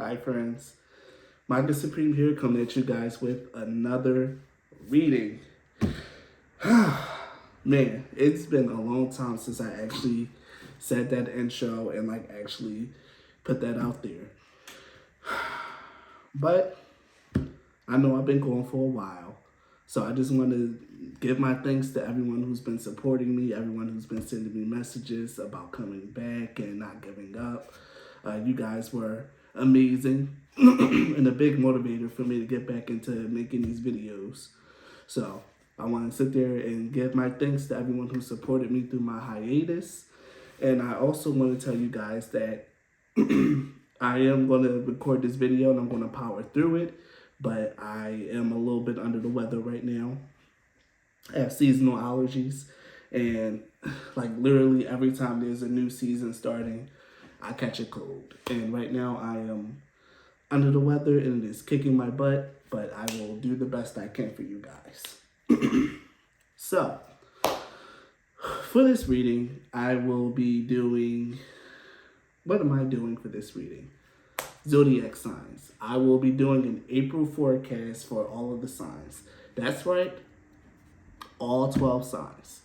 Hi friends, Magus Supreme here, coming at you guys with another reading. Man, it's been a long time since I actually said that intro and actually put that out there. But I know I've been going for a while, so I just want to give my thanks to everyone who's been supporting me, everyone who's been sending me messages about coming back and not giving up. You guys were amazing and a big motivator for me to get back into making these videos. So I want to sit there and give my thanks to everyone who supported me through my hiatus. And I also want to tell you guys that I am going to record this video and I'm going to power through it. But I am a little bit under the weather right now. I have seasonal allergies. And literally every time there's a new season starting, I catch a cold. And right now I am under the weather and it is kicking my butt, but I will do the best I can for you guys. So, for this reading, I will be doing, what am I doing for this reading? Zodiac signs. I will be doing an April forecast for all of the signs. That's right, all 12 signs.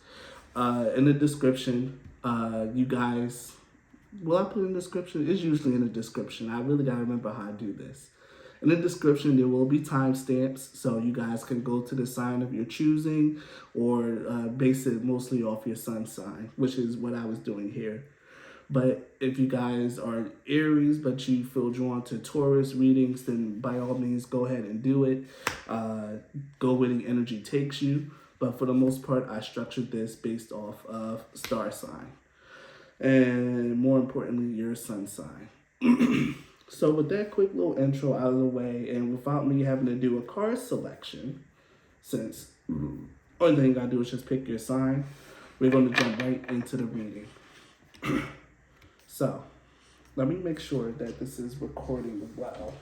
In the description, you guys, will I put in the description? It's usually in the description. I really gotta remember how to do this. In the description, there will be timestamps, so you guys can go to the sign of your choosing or base it mostly off your sun sign, which is what I was doing here. But if you guys are Aries, but you feel drawn to Taurus readings, then by all means, go ahead and do it. Go where the energy takes you. But for the most part, I structured this based off of star sign. And more importantly, your sun sign. So with that quick little intro out of the way, and without me having to do a card selection, since only thing you gotta do is just pick your sign, we're gonna jump right into the reading. So, let me make sure that this is recording well.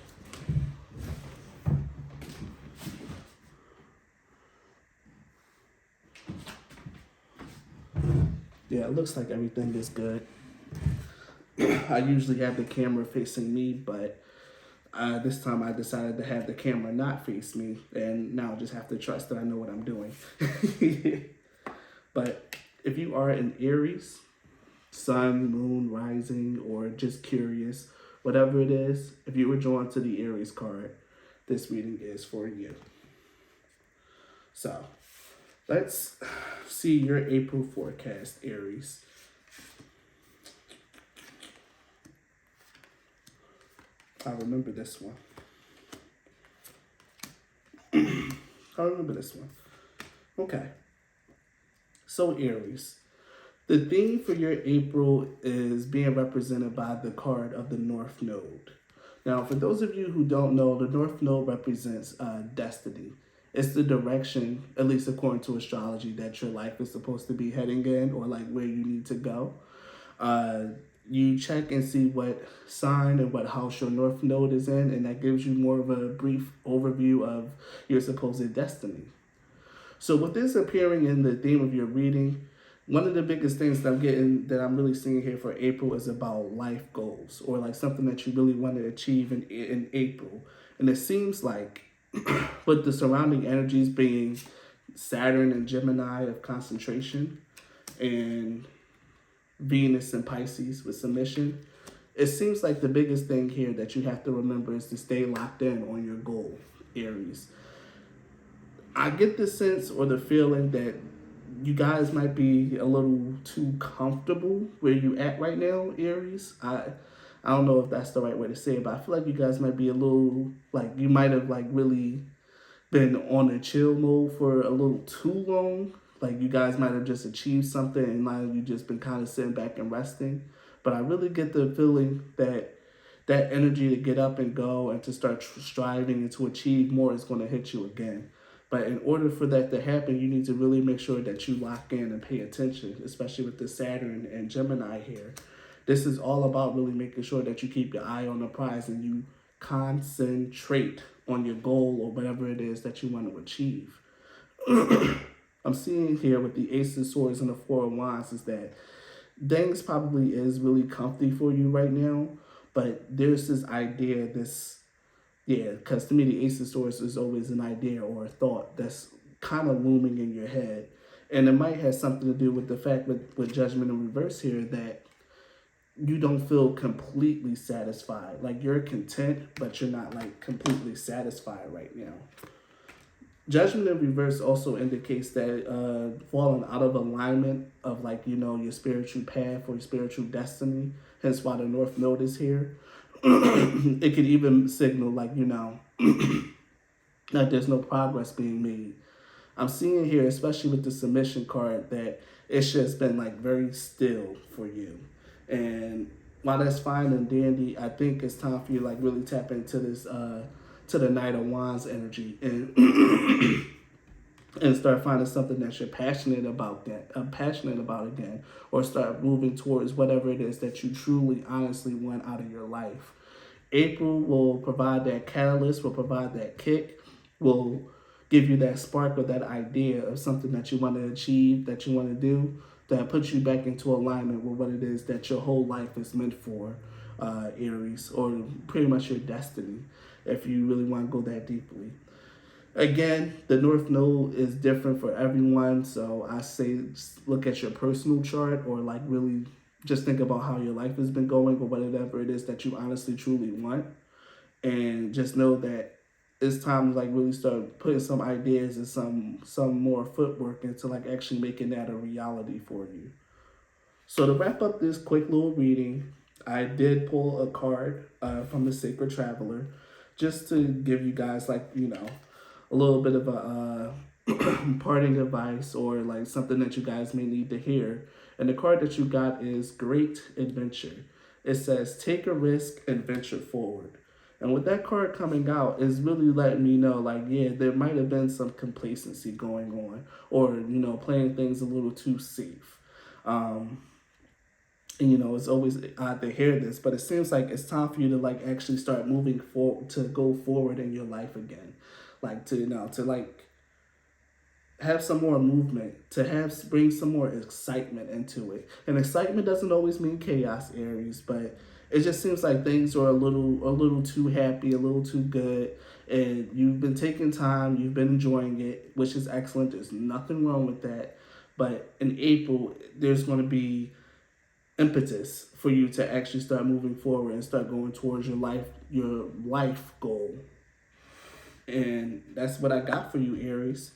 Yeah, it looks like everything is good. I usually have the camera facing me, but this time I decided to have the camera not face me, and now I just have to trust that I know what I'm doing. But if you are an Aries, sun, moon, rising, or just curious, whatever it is, if you were drawn to the Aries card, this reading is for you. So, let's see your April forecast, Aries. I remember this one. I remember this one. Okay. So, Aries. The theme for your April is being represented by the card of the North Node. Now, for those of you who don't know, the North Node represents destiny. It's the direction, at least according to astrology, that your life is supposed to be heading in, or where you need to go. You check and see what sign and what house your North Node is in, and that gives you more of a brief overview of your supposed destiny. So with this appearing in the theme of your reading, one of the biggest things that I'm really seeing here for April is about life goals, or something that you really want to achieve in April. And it seems like with the surrounding energies being Saturn and Gemini of concentration, and Venus and Pisces with submission, it seems like the biggest thing here that you have to remember is to stay locked in on your goal, Aries. I get the sense or the feeling that you guys might be a little too comfortable where you at right now, Aries. I don't know if that's the right way to say it, but I feel like you guys might be a little, you might have really been on a chill mode for a little too long. You guys might have just achieved something and now you've just been kind of sitting back and resting. But I really get the feeling that that energy to get up and go and to start striving and to achieve more is going to hit you again. But in order for that to happen, you need to really make sure that you lock in and pay attention, especially with the Saturn and Gemini here. This is all about really making sure that you keep your eye on the prize and you concentrate on your goal or whatever it is that you want to achieve. I'm seeing here with the Ace of Swords and the Four of Wands is that things probably is really comfy for you right now, But there's this idea, because to me the Ace of Swords is always an idea or a thought that's kind of looming in your head. And it might have something to do with the fact with Judgment in reverse here that you don't feel completely satisfied. Like you're content, but you're not like completely satisfied right now. Judgment in reverse also indicates that falling out of alignment of like, your spiritual path or your spiritual destiny. Hence why the North Node is here. It could even signal like, that there's no progress being made. I'm seeing here, especially with the submission card, that it's just been like very still for you. And while that's fine and dandy, I think it's time for you to like really tap into this to the Knight of Wands energy and and start finding something that you're passionate about again, or start moving towards whatever it is that you truly honestly want out of your life. April will provide that catalyst, will provide that kick, will give you that spark or that idea of something that you want to achieve, that you want to do, that puts you back into alignment with what it is that your whole life is meant for, Aries, or pretty much your destiny, if you really want to go that deeply. Again, the North Node is different for everyone, so I say look at your personal chart or like really just think about how your life has been going or whatever it is that you honestly truly want, and just know that it's time to like really start putting some ideas and some more footwork into like actually making that a reality for you. So to wrap up this quick little reading, I did pull a card from the Sacred Traveler just to give you guys like, a little bit of a parting advice or like something that you guys may need to hear. And the card that you got is Great Adventure. It says, take a risk and venture forward. And with that card coming out, is really letting me know, like, yeah, there might have been some complacency going on, or, playing things a little too safe. And, it's always odd to hear this, but it seems like it's time for you to, like, actually start moving forward, to go forward in your life again. Like, to like, have some more movement, to bring some more excitement into it. And excitement doesn't always mean chaos, Aries, but it just seems like things are a little too happy, a little too good, and you've been taking time, you've been enjoying it, which is excellent. There's nothing wrong with that. But in April, there's going to be impetus for you to actually start moving forward and start going towards your life goal. And that's what I got for you, Aries.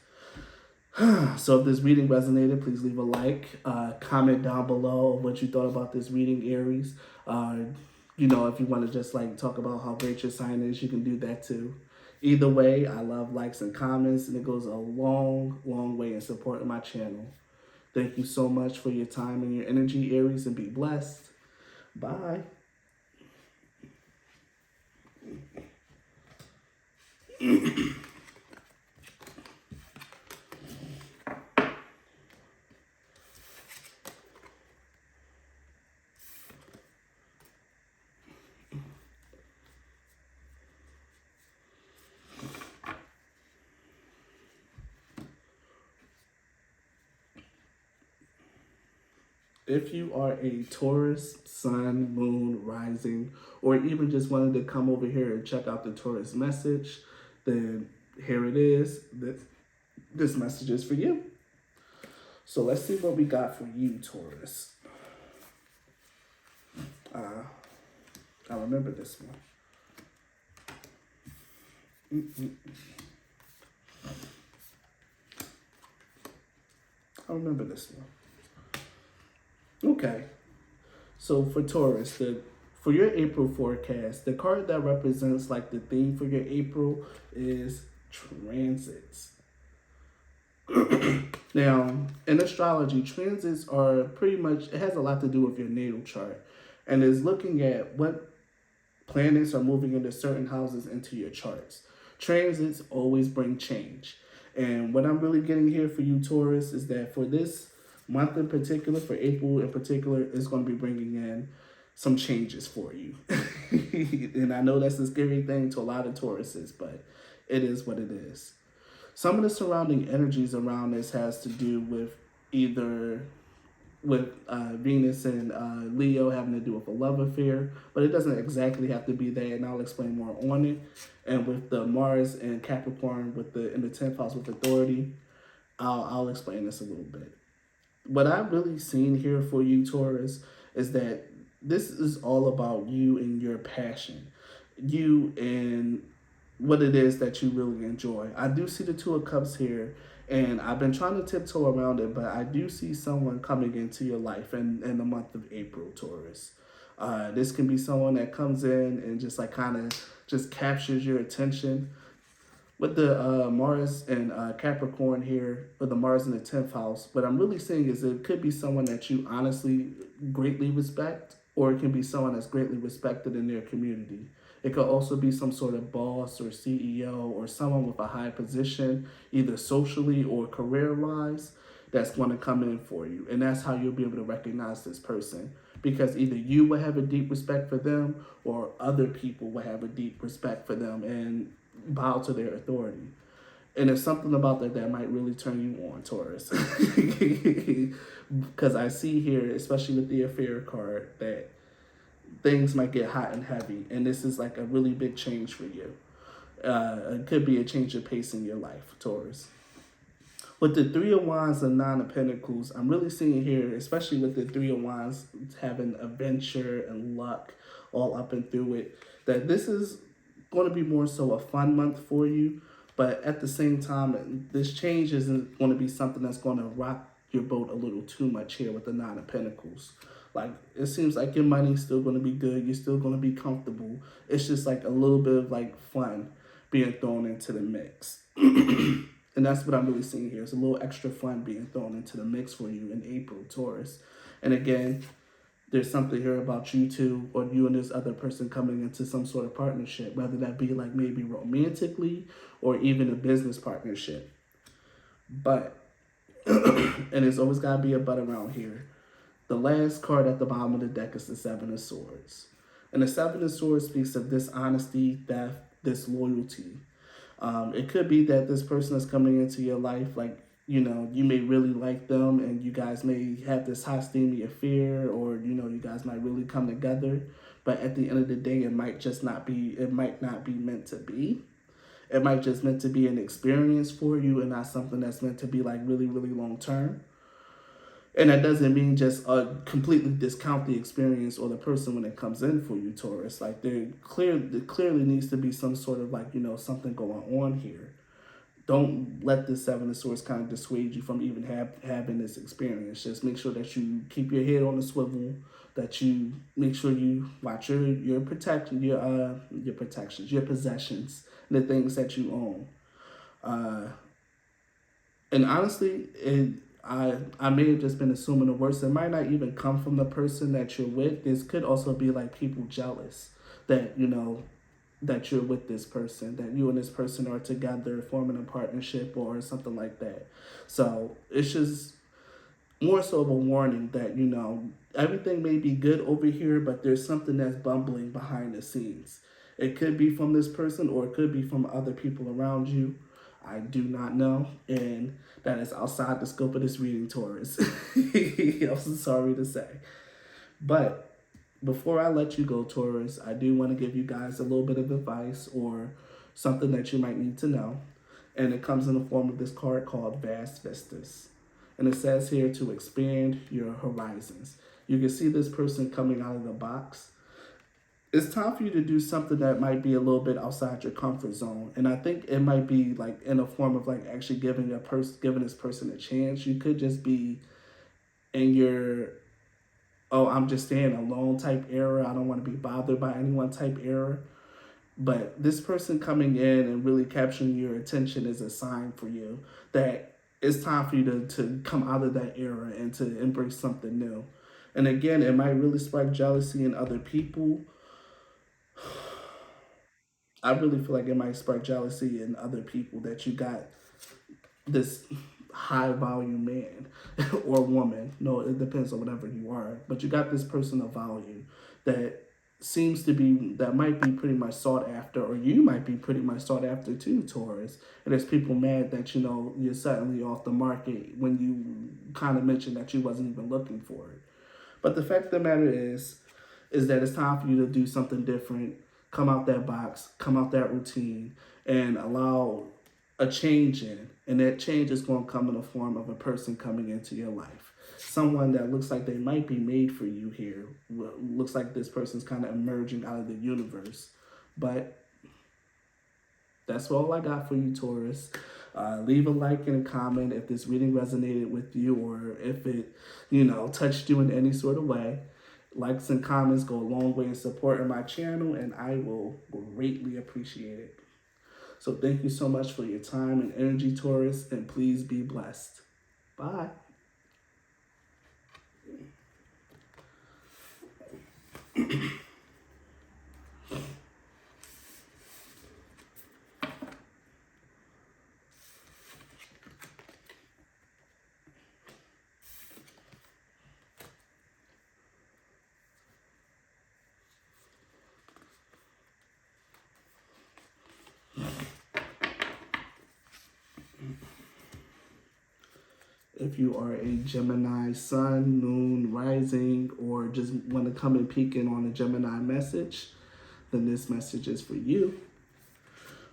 So if this reading resonated, please leave a like, comment down below what you thought about this reading, Aries. If you want to just like talk about how great your sign is, you can do that too. Either way, I love likes and comments, and it goes a long, long way in supporting my channel. Thank you so much for your time and your energy, Aries, and be blessed. Bye. If you are a Taurus, Sun, Moon, Rising, or even just wanted to come over here and check out the Taurus message, then here it is. This message is for you. So let's see what we got for you, Taurus. I remember this one. I remember this one. Okay, so for Taurus, for your April forecast, the card that represents like the theme for your April is transits. Now, in astrology, transits are pretty much, it has a lot to do with your natal chart, and is looking at what planets are moving into certain houses into your charts. Transits always bring change. And what I'm really getting here for you, Taurus, is that for this month in particular, for April in particular, is going to be bringing in some changes for you. And I know that's a scary thing to a lot of Tauruses, but it is what it is. Some of the surrounding energies around this has to do with either with Venus and Leo having to do with a love affair, but it doesn't exactly have to be that, and I'll explain more on it. And with the Mars and Capricorn with the in the 10th house with authority, I'll explain this a little bit. What I've really seen here for you, Taurus, is that this is all about you and your passion, you and what it is that you really enjoy. I do see the Two of Cups here, and I've been trying to tiptoe around it, but I do see someone coming into your life in the month of April, Taurus. This can be someone that comes in and just like kind of just captures your attention. With the Mars and Capricorn here, with the Mars in the 10th house, what I'm really saying is it could be someone that you honestly greatly respect, or it can be someone that's greatly respected in their community. It could also be some sort of boss or CEO or someone with a high position, either socially or career wise, that's going to come in for you. And that's how you'll be able to recognize this person. Because either you will have a deep respect for them, or other people will have a deep respect for them and bow to their authority. And there's something about that that might really turn you on, Taurus. Because I see here, especially with the affair card, that things might get hot and heavy. And this is like a really big change for you. It could be a change of pace in your life, Taurus. With the Three of Wands and Nine of Pentacles, I'm really seeing here, especially with the Three of Wands having adventure and luck all up and through it, that this is going to be more so a fun month for you. But at the same time, this change isn't going to be something that's going to rock your boat a little too much here with the Nine of Pentacles. Like, it seems like your money's still going to be good. You're still going to be comfortable. It's just like a little bit of like fun being thrown into the mix. And that's what I'm really seeing here. It's a little extra fun being thrown into the mix for you in April, Taurus. And again, there's something here about you two, or you and this other person coming into some sort of partnership, whether that be like maybe romantically or even a business partnership. But, and there's always got to be a but around here. The last card at the bottom of the deck is the Seven of Swords. And the Seven of Swords speaks of dishonesty, theft, disloyalty. It could be that this person is coming into your life, like, you know, you may really like them and you guys may have this high steamy affair, or, you know, you guys might really come together. But at the end of the day, it might not be meant to be. It might just meant to be an experience for you and not something that's meant to be like really, really long term. And that doesn't mean just completely discount the experience or the person when it comes in for you, Taurus. Like, there clearly needs to be some sort of like, you know, something going on here. Don't let the Seven of Swords kind of dissuade you from even having this experience. Just make sure that you keep your head on the swivel, that you make sure you watch your protection, your protections, your possessions, the things that you own. And honestly, I may have just been assuming the worst. It might not even come from the person that you're with. This could also be like people jealous that, you know, that you're with this person, that you and this person are together forming a partnership or something like that. So it's just more so of a warning that, you know, everything may be good over here, but there's something that's bumbling behind the scenes. It could be from this person, or it could be from other people around you. I do not know, and that is outside the scope of this reading, Taurus. I'm so sorry to say. But before I let you go, Taurus, I do want to give you guys a little bit of advice or something that you might need to know. And it comes in the form of this card called Vast Vistas. And it says here to expand your horizons. You can see this person coming out of the box. It's time for you to do something that might be a little bit outside your comfort zone. And I think it might be like in a form of like actually giving this person a chance. You could just be in your, oh, I'm just staying alone type era. I don't want to be bothered by anyone type era. But this person coming in and really capturing your attention is a sign for you that it's time for you to come out of that era and to embrace something new. And again, it might really spark jealousy in other people. I really feel like it might spark jealousy in other people that you got this high value man or woman. No, it depends on whatever you are. But you got this person of value that seems to be, that might be pretty much sought after, or you might be pretty much sought after too, Taurus. And there's people mad that, you know, you're suddenly off the market when you kind of mentioned that you wasn't even looking for it. But the fact of the matter is that it's time for you to do something different, come out that box, come out that routine, and allow a change in. And that change is going to come in the form of a person coming into your life. Someone that looks like they might be made for you here. Looks like this person's kind of emerging out of the universe. But that's all I got for you, Taurus. Leave a like and a comment if this reading resonated with you, or if it, you know, touched you in any sort of way. Likes and comments go a long way in supporting my channel, and I will greatly appreciate it. So thank you so much for your time and energy, Taurus, and please be blessed. Bye. If you are a Gemini sun, moon, rising, or just want to come and peek in on a Gemini message, then this message is for you.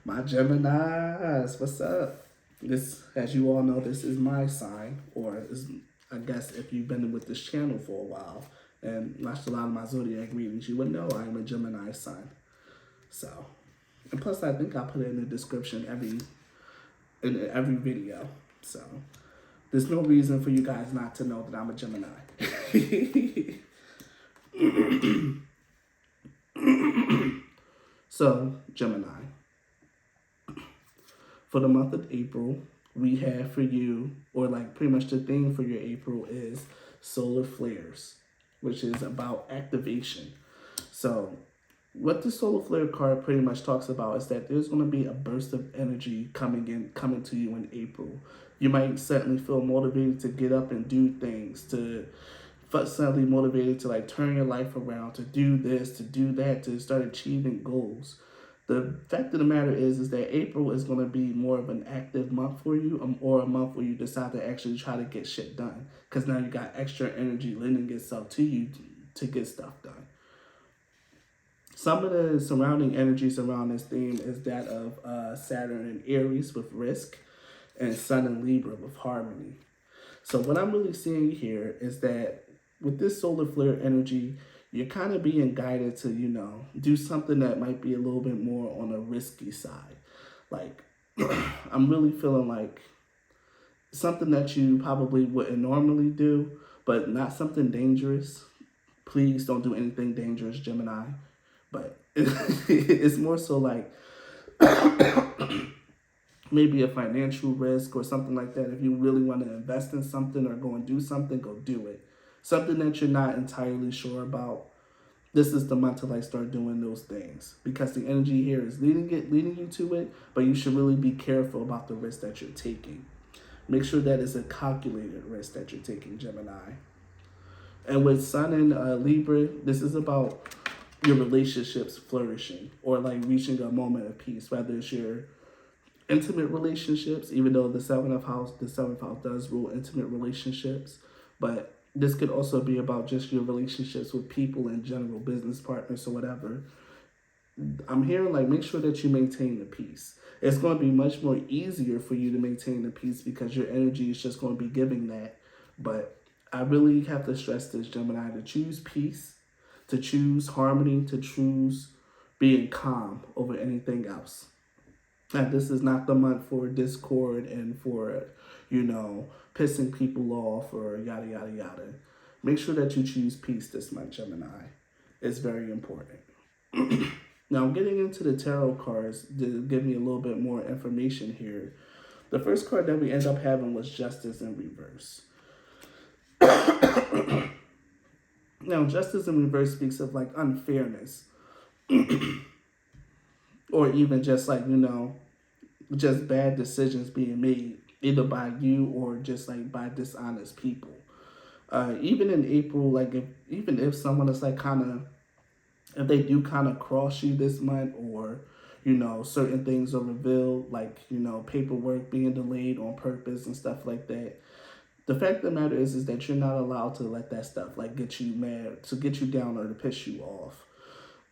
My Geminis, what's up? This, as you all know, this is my sign, or is, I guess if you've been with this channel for a while and watched a lot of my zodiac readings, you would know I am a Gemini sun. So, and plus I think I put it in the description in every video. So, there's no reason for you guys not to know that I'm a Gemini. So, Gemini. For the month of April, we have for you, or like pretty much the theme for your April is solar flares, which is about activation. So, what the solar flare card pretty much talks about is that there's going to be a burst of energy coming to you in April. You might suddenly feel motivated to get up and do things, to suddenly motivated to like turn your life around, to do this, to do that, to start achieving goals. The fact of the matter is that April is going to be more of an active month for you, or a month where you decide to actually try to get shit done. Because now you got extra energy lending itself to you to get stuff done. Some of the surrounding energies around this theme is that of Saturn and Aries with risk, and Sun and Libra with harmony. So what I'm really seeing here is that with this solar flare energy, you're kind of being guided to, you know, do something that might be a little bit more on a risky side. Like, I'm really feeling like something that you probably wouldn't normally do, but not something dangerous. Please don't do anything dangerous, Gemini. But it's more so like maybe a financial risk or something like that. If you really want to invest in something or go and do something, go do it. Something that you're not entirely sure about, this is the month to like start doing those things, because the energy here is leading you to it, but you should really be careful about the risk that you're taking. Make sure that it's a calculated risk that you're taking, Gemini. And with Sun and Libra, this is about your relationships flourishing, or like reaching a moment of peace, whether it's your intimate relationships, even though the seventh house does rule intimate relationships, but this could also be about just your relationships with people in general, business partners or whatever. I'm hearing like make sure that you maintain the peace. It's going to be much more easier for you to maintain the peace because your energy is just going to be giving that. But I really have to stress this, Gemini, to choose peace, to choose harmony, to choose being calm over anything else. And this is not the month for discord and for, you know, pissing people off or yada, yada, yada. Make sure that you choose peace this month, Gemini. It's very important. Now, I'm getting into the tarot cards to give me a little bit more information here. The first card that we end up having was Justice in reverse. Now, Justice in reverse speaks of like unfairness. Or even just like, you know, just bad decisions being made, either by you or just like by dishonest people. Even in April, like even if someone is like kind of if they do kind of cross you this month, or certain things are revealed, like paperwork being delayed on purpose and stuff like that, the fact of the matter is that you're not allowed to let that stuff like get you mad, to get you down, or to piss you off.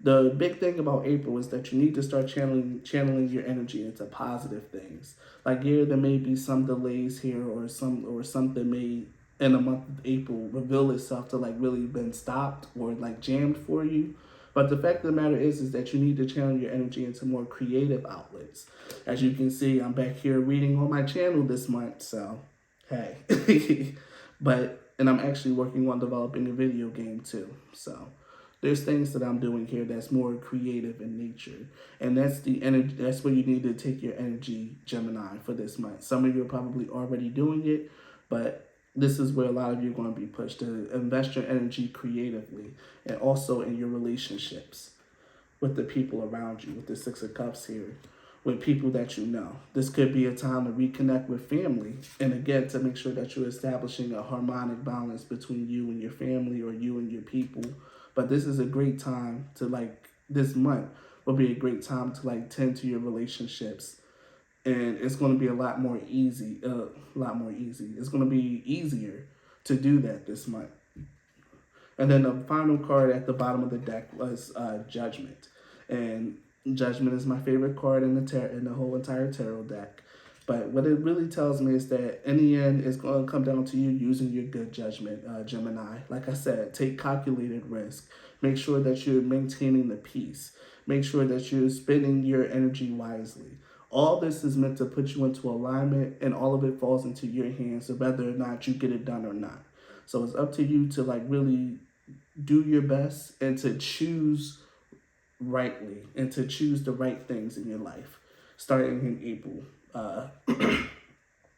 The big thing about April is that you need to start channeling your energy into positive things. Like, yeah, there may be some delays here, or something may in the month of April reveal itself to like really been stopped or like jammed for you. But the fact of the matter is that you need to channel your energy into more creative outlets. As you can see, I'm back here reading on my channel this month, so hey. And I'm actually working on developing a video game too, so there's things that I'm doing here that's more creative in nature. And that's the energy. That's where you need to take your energy, Gemini, for this month. Some of you are probably already doing it, but this is where a lot of you are going to be pushed to invest your energy creatively, and also in your relationships with the people around you, with the Six of Cups here, with people that you know. This could be a time to reconnect with family, and again, to make sure that you're establishing a harmonic balance between you and your family, or you and your people. But this is a great time to this month will be a great time to tend to your relationships. And it's going to be a lot more easy. It's going to be easier to do that this month. And then the final card at the bottom of the deck was Judgment. And Judgment is my favorite card in the whole entire tarot deck. But what it really tells me is that in the end, it's going to come down to you using your good judgment, Gemini. Like I said, take calculated risk. Make sure that you're maintaining the peace. Make sure that you're spending your energy wisely. All this is meant to put you into alignment, and all of it falls into your hands, so whether or not you get it done or not. So it's up to you to really do your best, and to choose rightly, and to choose the right things in your life, starting in April.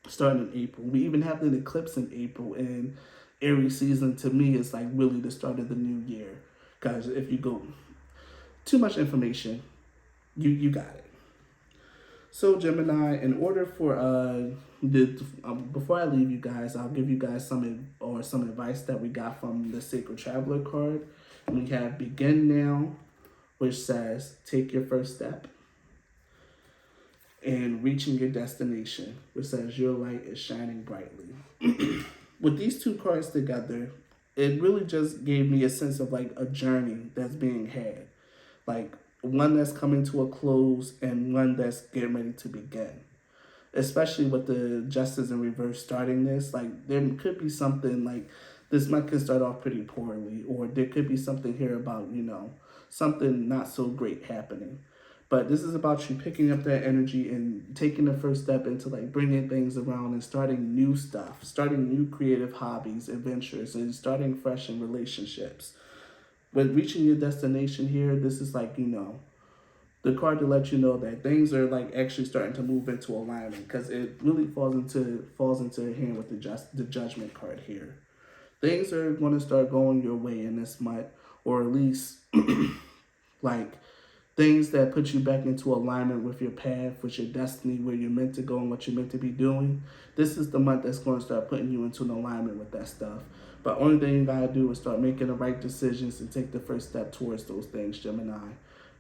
Starting in April. We even have an eclipse in April, and Aries season to me is really the start of the new year. Because if you go too much information, you got it. So Gemini, in order for before I leave you guys, I'll give you guys some advice that we got from the Sacred Traveler card. We have Begin Now, which says take your first step, and Reaching Your Destination, which says your light is shining brightly. With these two cards together, it really just gave me a sense of a journey that's being had. One that's coming to a close, and one that's getting ready to begin. Especially with the Justice in reverse starting this, there could be something this month can start off pretty poorly, or there could be something here about, something not so great happening. But this is about you picking up that energy and taking the first step into bringing things around, and starting new stuff, starting new creative hobbies, adventures, and starting fresh in relationships. With Reaching Your Destination here, this is the card to let you know that things are actually starting to move into alignment, because it really falls into hand with the Judgment card here. Things are going to start going your way in this month, or at least things that put you back into alignment with your path, with your destiny, where you're meant to go and what you're meant to be doing. This is the month that's going to start putting you into an alignment with that stuff. But only thing you gotta do is start making the right decisions and take the first step towards those things, Gemini,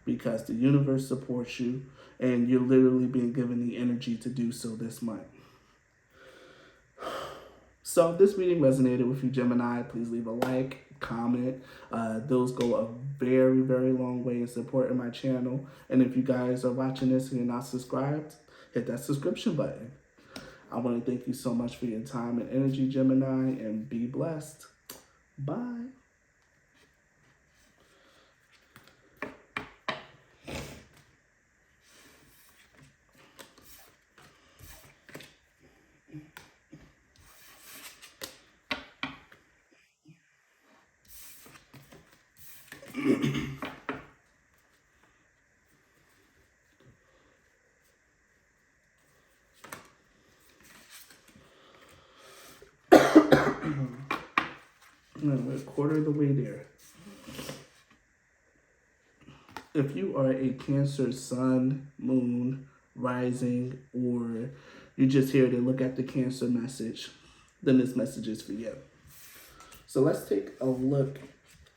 because the universe supports you, and you're literally being given the energy to do so this month. So if this reading resonated with you, Gemini, please leave a like, comment. Those go a very, very long way in supporting my channel. And if you guys are watching this and you're not subscribed, hit that subscription button. I want to thank you so much for your time and energy, Gemini, and be blessed. Bye. We're a quarter of the way there. If you are a Cancer sun, moon, rising, or you're just here to look at the Cancer message, then this message is for you. So let's take a look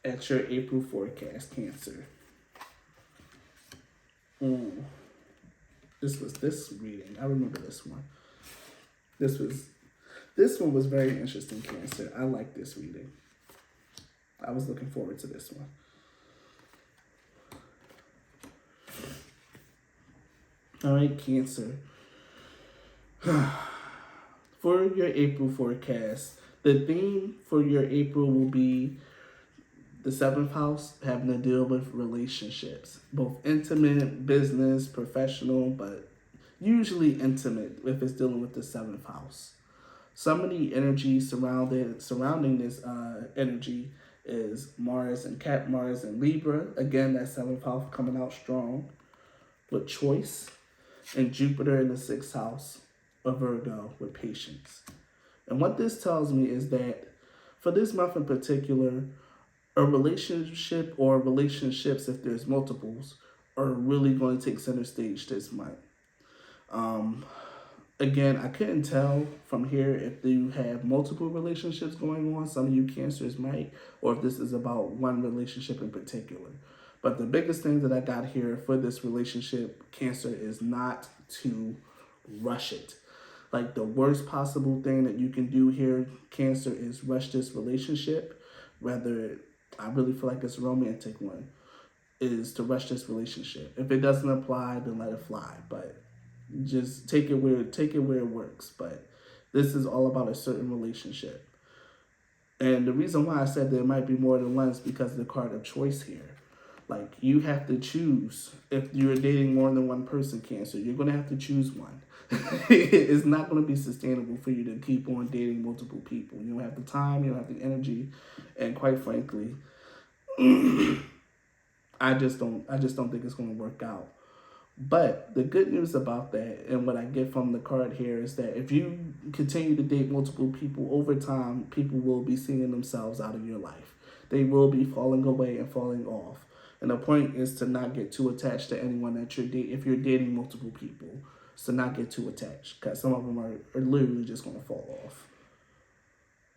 at your April forecast, Cancer. Ooh, this was this reading. I remember this one. This one was very interesting, Cancer. I like this reading. I was looking forward to this one. All right, Cancer. For your April forecast, the theme for your April will be the seventh house, having to deal with relationships, both intimate, business, professional, but usually intimate if it's dealing with the seventh house. Some of the energy surrounding this energy is Mars and Libra. Again, that seventh house coming out strong with choice, and Jupiter in the sixth house of Virgo with patience. And what this tells me is that for this month in particular, a relationship or relationships, if there's multiples, are really going to take center stage this month. Again, I couldn't tell from here if you have multiple relationships going on. Some of you Cancers might, or if this is about one relationship in particular. But the biggest thing that I got here for this relationship, Cancer, is not to rush it. Like, the worst possible thing that you can do here, Cancer, is rush this relationship. Whether, I really feel like it's a romantic one, is to rush this relationship. If it doesn't apply, then let it fly. But just take it where it works. But this is all about a certain relationship. And the reason why I said there might be more than one is because of the card of choice here. Like, you have to choose. If you're dating more than one person, Cancer, you're going to have to choose one. It's not going to be sustainable for you to keep on dating multiple people. You don't have the time, you don't have the energy, and quite frankly, I just don't think it's going to work out. But the good news about that, and what I get from the card here, is that if you continue to date multiple people over time, people will be seeing themselves out of your life. They will be falling away and falling off. And the point is to not get too attached to anyone that you're dating. If you're dating multiple people, so not get too attached, because some of them are literally just going to fall off.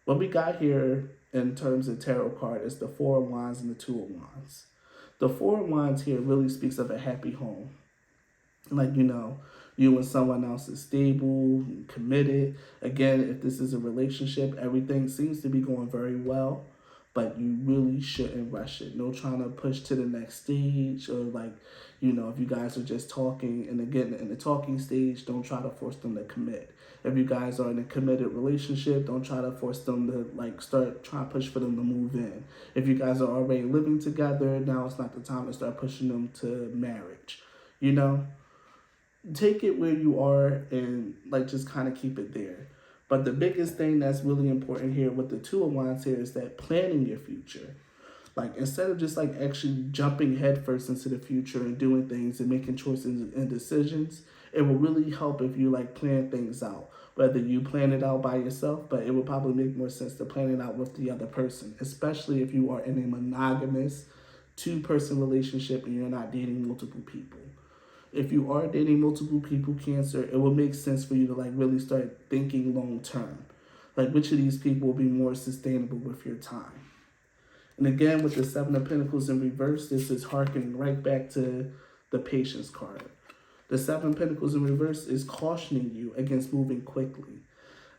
What we got here in terms of tarot card is the Four of Wands and the Two of Wands. The Four of Wands here really speaks of a happy home. Like, you and someone else is stable, committed. Again, if this is a relationship, everything seems to be going very well, but you really shouldn't rush it. No trying to push to the next stage, or if you guys are just talking, and again, in the talking stage, don't try to force them to commit. If you guys are in a committed relationship, don't try to force them to start trying to push for them to move in. If you guys are already living together, now it's not the time to start pushing them to marriage. Take it where you are and just kind of keep it there. But the biggest thing that's really important here with the Two of Wands here is that planning your future. Instead of just actually jumping headfirst into the future and doing things and making choices and decisions, it will really help if you plan things out. Whether you plan it out by yourself, but it would probably make more sense to plan it out with the other person, especially if you are in a monogamous two-person relationship and you're not dating multiple people. If you are dating multiple people, Cancer, it will make sense for you to really start thinking long term. Which of these people will be more sustainable with your time? And again, with the Seven of Pentacles in reverse, this is harkening right back to the Patience card. The Seven of Pentacles in reverse is cautioning you against moving quickly.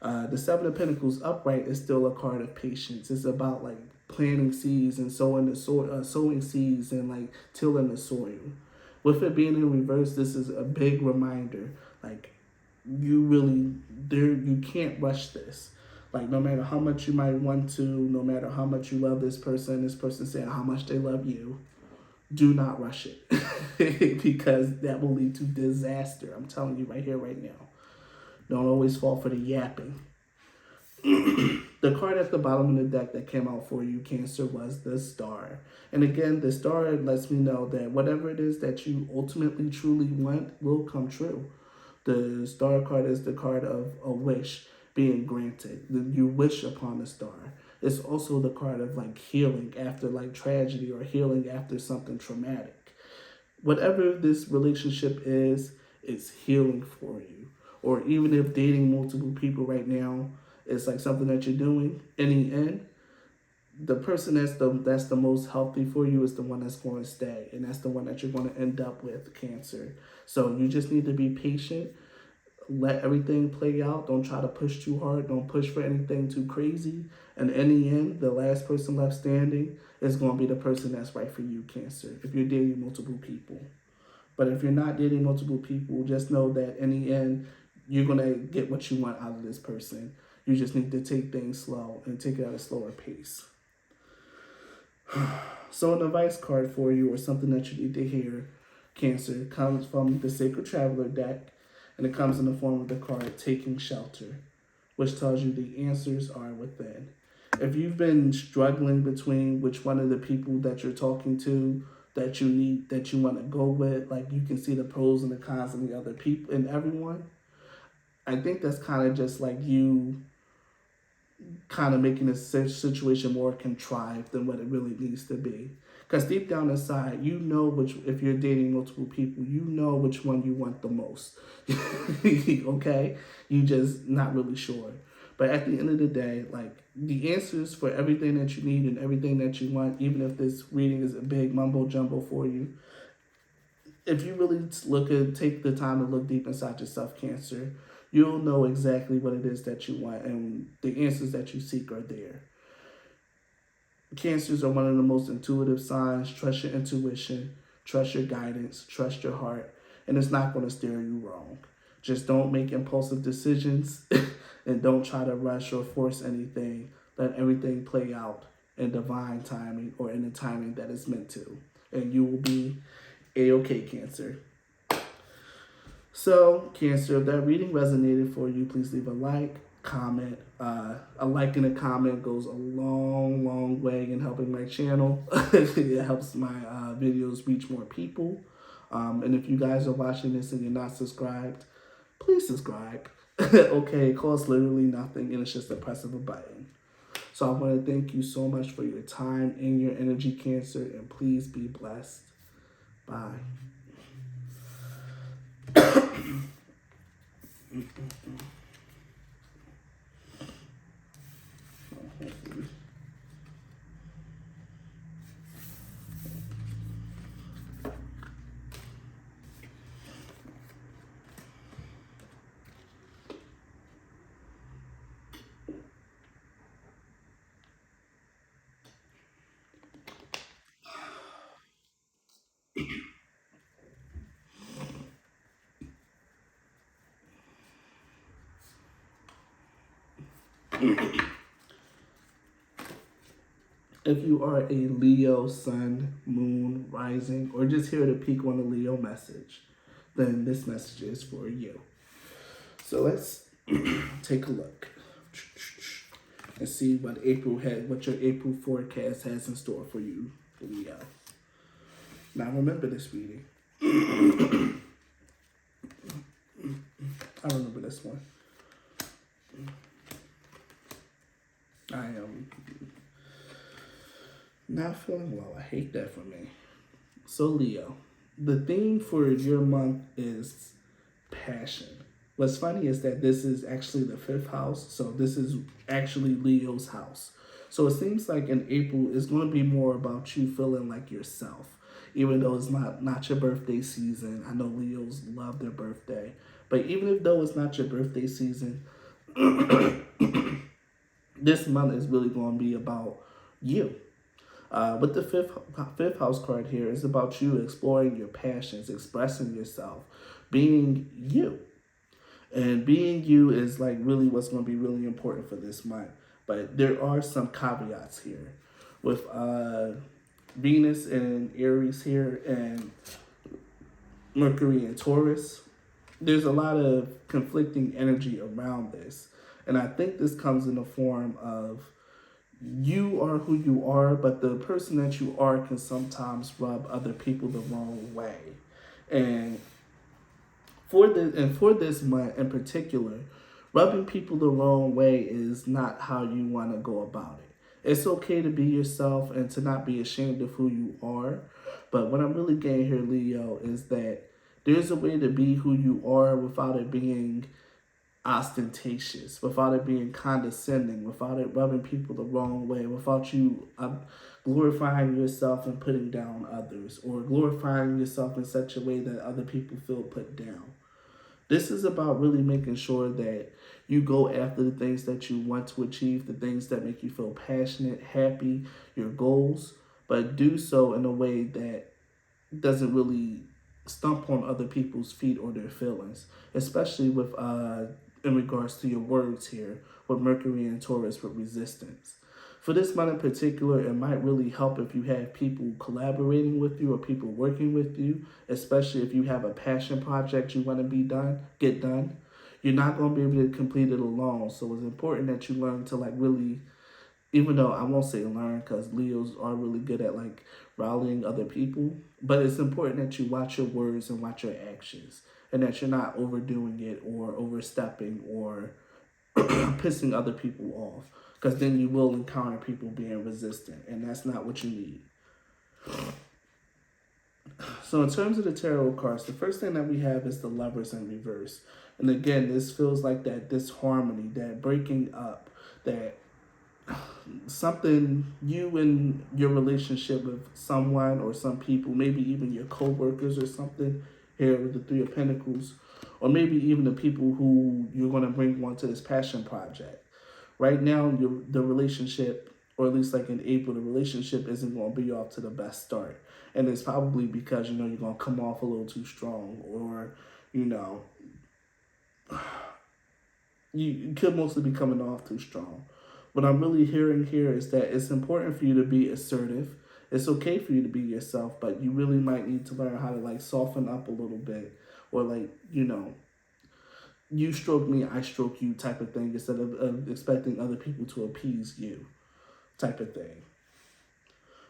The Seven of Pentacles upright is still a card of patience. It's about planting seeds and sowing seeds and tilling the soil. With it being in reverse, this is a big reminder. You can't rush this. No matter how much you might want to, no matter how much you love this person saying how much they love you, do not rush it. Because that will lead to disaster. I'm telling you right here, right now. Don't always fall for the yapping. The card at the bottom of the deck that came out for you, Cancer, was the Star. And again, the Star lets me know that whatever it is that you ultimately truly want will come true. The Star card is the card of a wish being granted. You wish upon the Star. It's also the card of healing after tragedy, or healing after something traumatic. Whatever this relationship is, it's healing for you. Or even if dating multiple people right now, it's something that you're doing, in the end, the person that's the most healthy for you is the one that's going to stay, and that's the one that you're going to end up with, Cancer. So you just need to be patient. Let everything play out. Don't try to push too hard. Don't push for anything too crazy. And in the end, the last person left standing is going to be the person that's right for you, Cancer, if you're dating multiple people. But if you're not dating multiple people, just know that in the end, you're going to get what you want out of this person. You just need to take things slow and take it at a slower pace. So an advice card for you, or something that you need to hear, Cancer, comes from the Sacred Traveler deck, and it comes in the form of the card Taking Shelter, which tells you the answers are within. If you've been struggling between which one of the people that you're talking to that you want to go with, like you can see the pros and the cons of the other people and everyone, I think that's kind of just like you kind of making the situation more contrived than what it really needs to be. Because deep down inside, you know if you're dating multiple people, you know which one you want the most. Okay? You just not really sure. But at the end of the day, like, the answers for everything that you need and everything that you want, even if this reading is a big mumbo jumbo for you, if you really take the time to look deep inside yourself, Cancer, you'll know exactly what it is that you want, and the answers that you seek are there. Cancers are one of the most intuitive signs. Trust your intuition, trust your guidance, trust your heart, and it's not going to steer you wrong. Just don't make impulsive decisions and don't try to rush or force anything. Let everything play out in divine timing, or in the timing that it's meant to, and you will be A-okay, Cancer. So, Cancer, if that reading resonated for you, please leave a like, comment. A like and a comment goes a long, long way in helping my channel. It helps my videos reach more people. And if you guys are watching this and you're not subscribed, please subscribe. Okay, it costs literally nothing, and it's just the press of a button. So I want to thank you so much for your time and your energy, Cancer, and please be blessed. Bye. If you are a Leo, Sun, Moon, Rising, or just here to peek on a Leo message, then this message is for you. So let's take a look and see what your April forecast has in store for you, Leo. Now remember this reading. I remember this one. I am not feeling well. I hate that for me. So Leo, the theme for your month is passion. What's funny is that this is actually the 5th house, so this is actually Leo's house. So it seems like in April, it's going to be more about you feeling like yourself, even though it's not your birthday season. I know Leos love their birthday, but even though it's not your birthday season, this month is really going to be about you. With the fifth house card here, it's about you exploring your passions, expressing yourself, being you. And being you is like really what's going to be really important for this month. But there are some caveats here. With Venus and Aries here and Mercury and Taurus, there's a lot of conflicting energy around this. And I think this comes in the form of you are who you are, but the person that you are can sometimes rub other people the wrong way. And for this month in particular, rubbing people the wrong way is not how you want to go about it. It's okay to be yourself and to not be ashamed of who you are. But what I'm really getting here, Leo, is that there's a way to be who you are without it being ostentatious, without it being condescending, without it rubbing people the wrong way, without you glorifying yourself and putting down others, or glorifying yourself in such a way that other people feel put down. This is about really making sure that you go after the things that you want to achieve, the things that make you feel passionate, happy, your goals, but do so in a way that doesn't really stomp on other people's feet or their feelings, especially with in regards to your words here with Mercury and Taurus with resistance. For this month in particular, it might really help if you have people collaborating with you or people working with you, especially if you have a passion project you want to get done. You're not going to be able to complete it alone, so it's important that you learn to like really, even though I won't say learn because Leos are really good at like rallying other people, but it's important that you watch your words and watch your actions and that you're not overdoing it or overstepping or pissing other people off, because then you will encounter people being resistant, and that's not what you need. So in terms of the tarot cards, the first thing that we have is the Lovers in reverse. And again, this feels like that disharmony, that breaking up, that something you and your relationship with someone or some people, maybe even your co-workers or something, here with the Three of Pentacles, or maybe even the people who you're going to bring onto this passion project. Right now, the relationship, or at least like in April, the relationship isn't going to be off to the best start. And it's probably because, you're going to come off a little too strong, or, you could mostly be coming off too strong. What I'm really hearing here is that it's important for you to be assertive. It's okay for you to be yourself, but you really might need to learn how to like soften up a little bit, or like, you stroke me, I stroke you type of thing, instead of expecting other people to appease you type of thing.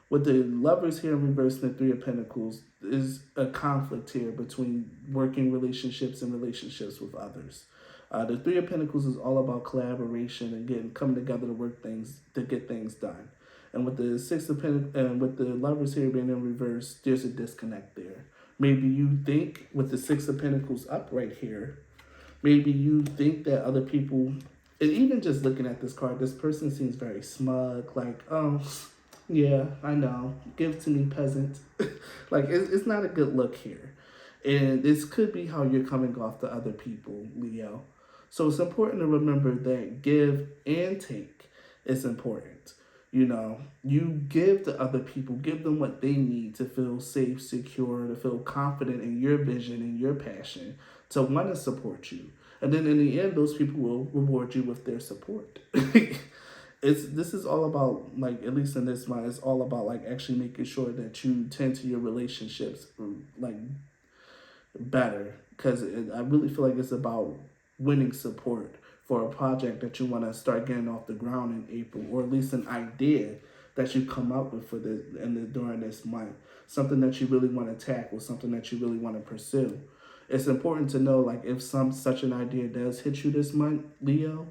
With the Lovers here in reverse and the Three of Pentacles, is a conflict here between working relationships and relationships with others. The Three of Pentacles is all about collaboration and coming together to get things done. And with the Six of Pentacles and with the Lovers here being in reverse, there's a disconnect there. Maybe you think with the Six of Pentacles up right here, maybe you think that other people, and even just looking at this card, this person seems very smug, like, oh, yeah, I know, give to me, peasant. Like, it's not a good look here. And this could be how you're coming off to other people, Leo. So it's important to remember that give and take is important. You give to other people, give them what they need to feel safe, secure, to feel confident in your vision and your passion, to want to support you. And then in the end, those people will reward you with their support. This is all about, like, at least in this mind, it's all about like actually making sure that you tend to your relationships like better, because I really feel like it's about winning support for a project that you want to start getting off the ground in April, or at least an idea that you come up with for during this month, something that you really want to tackle, something that you really want to pursue. It's important to know, like, if such an idea does hit you this month, Leo,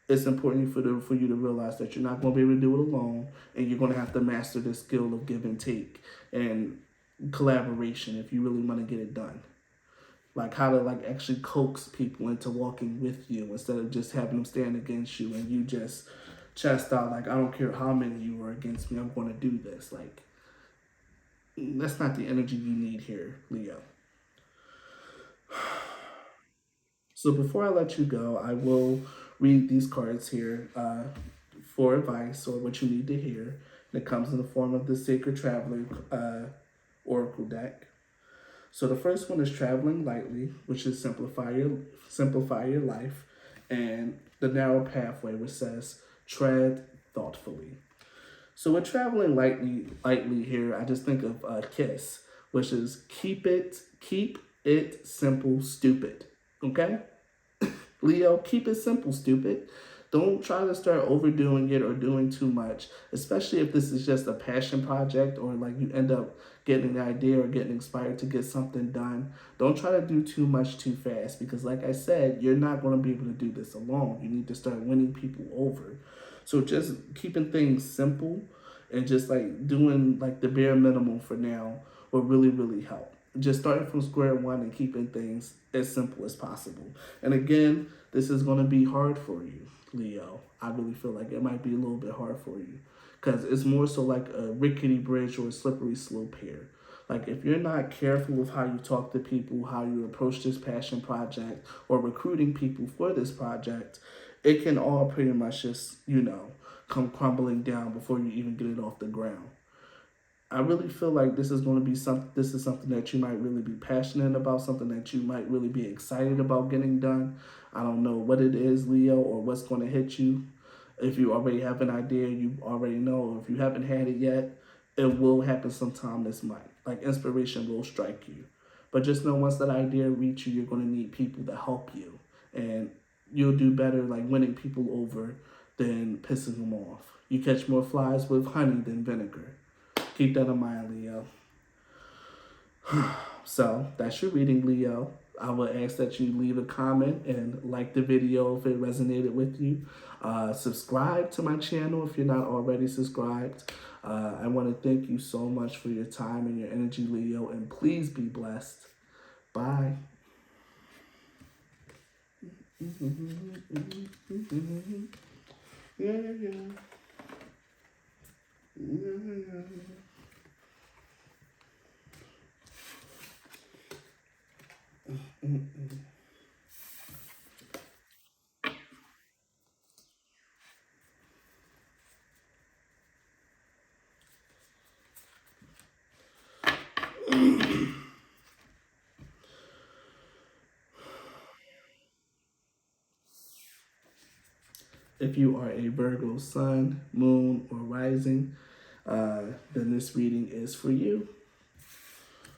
it's important for you to realize that you're not going to be able to do it alone, and you're going to have to master the skill of give and take and collaboration if you really want to get it done. Like how to like actually coax people into walking with you instead of just having them stand against you and you just chest out like, I don't care how many you are against me, I'm going to do this. Like, that's not the energy you need here, Leo. So before I let you go, I will read these cards here for advice or what you need to hear. And it comes in the form of the Sacred Traveler Oracle deck. So the first one is Traveling Lightly, which is simplify your life, and the Narrow Pathway, which says tread thoughtfully. So with Traveling lightly here, I just think of KISS, which is keep it simple, stupid. Okay? Leo, keep it simple, stupid. Don't try to start overdoing it or doing too much, especially if this is just a passion project or like you end up getting an idea or getting inspired to get something done. Don't try to do too much too fast, because like I said, you're not going to be able to do this alone. You need to start winning people over. So just keeping things simple and just like doing like the bare minimum for now will really, really help. just starting from square one and keeping things as simple as possible. And again, this is going to be hard for you, Leo. I really feel like it might be a little bit hard for you because it's more so like a rickety bridge or a slippery slope here. Like if you're not careful with how you talk to people, how you approach this passion project or recruiting people for this project, it can all pretty much just, come crumbling down before you even get it off the ground. I really feel like this is going to be something. This is something that you might really be passionate about, something that you might really be excited about getting done. I don't know what it is, Leo, or what's going to hit you. If you already have an idea, you already know. Or if you haven't had it yet, it will happen sometime this month. Like inspiration will strike you. But just know once that idea reaches you, you're going to need people to help you, and you'll do better like winning people over than pissing them off. You catch more flies with honey than vinegar. Keep that in mind, Leo. So that's your reading, Leo. I would ask that you leave a comment and like the video if it resonated with you. Subscribe to my channel if you're not already subscribed. I want to thank you so much for your time and your energy, Leo, and please be blessed. Bye. Yeah, yeah. Yeah. If you are a Virgo sun, moon, or rising, then this reading is for you.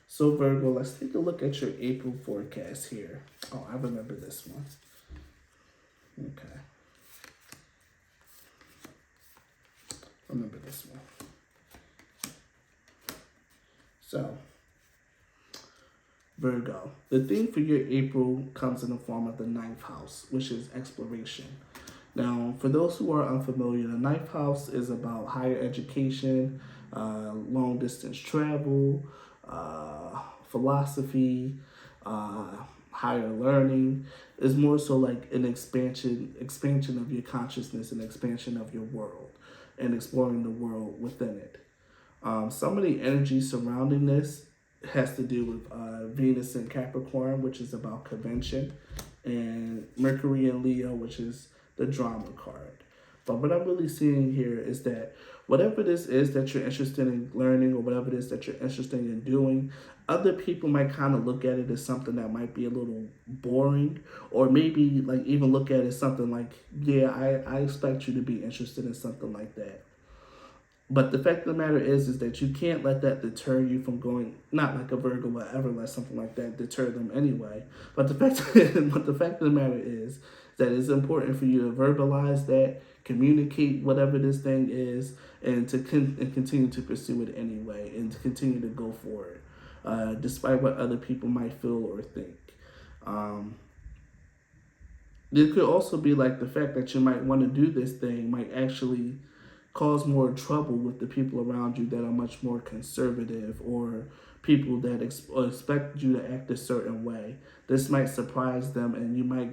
So Virgo, let's take a look at your April forecast here. Oh, I remember this one. Okay. Remember this one. So, Virgo, the theme for your April comes in the form of the ninth house, which is exploration. Now, for those who are unfamiliar, the ninth house is about higher education, long distance travel, philosophy, higher learning. Is more so like an expansion of your consciousness and expansion of your world and exploring the world within it. Some of the energy surrounding this has to do with Venus in Capricorn, which is about convention, and Mercury in Leo, which is the drama card. But what I'm really seeing here is that whatever this is that you're interested in learning or whatever it is that you're interested in doing, other people might kind of look at it as something that might be a little boring, or maybe like even look at it as something like, yeah, I expect you to be interested in something like that. But the fact of the matter is that you can't let that deter you from going. Not like a Virgo will ever let something like that deter them anyway. But the fact of the matter is that it's important for you to verbalize that, communicate whatever this thing is, and to continue to pursue it anyway, and to continue to go for it, despite what other people might feel or think. There could also be like the fact that you might want to do this thing might actually cause more trouble with the people around you that are much more conservative, or people that expect you to act a certain way. This might surprise them, and you might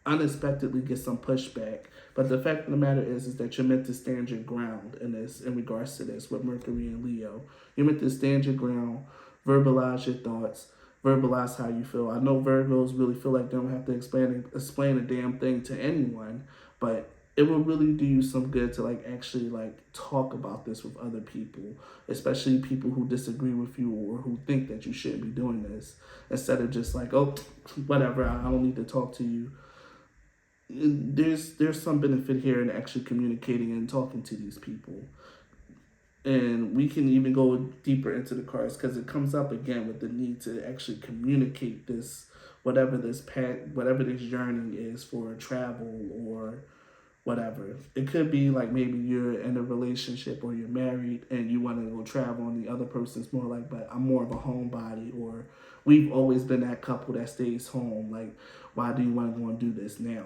unexpectedly get some pushback. But the fact of the matter is that you're meant to stand your ground in this, in regards to this, with Mercury and Leo. You're meant to stand your ground, verbalize your thoughts, verbalize how you feel. I know Virgos really feel like they don't have to explain a damn thing to anyone, but it will really do you some good to like actually like talk about this with other people, especially people who disagree with you or who think that you shouldn't be doing this, instead of just like, oh, whatever, I don't need to talk to you. There's some benefit here in actually communicating and talking to these people. And we can even go deeper into the cards because it comes up again with the need to actually communicate this, whatever this journey is for travel or whatever. It could be like maybe you're in a relationship or you're married and you want to go travel, and the other person's more like, but I'm more of a homebody, or we've always been that couple that stays home. Like, why do you want to go and do this now?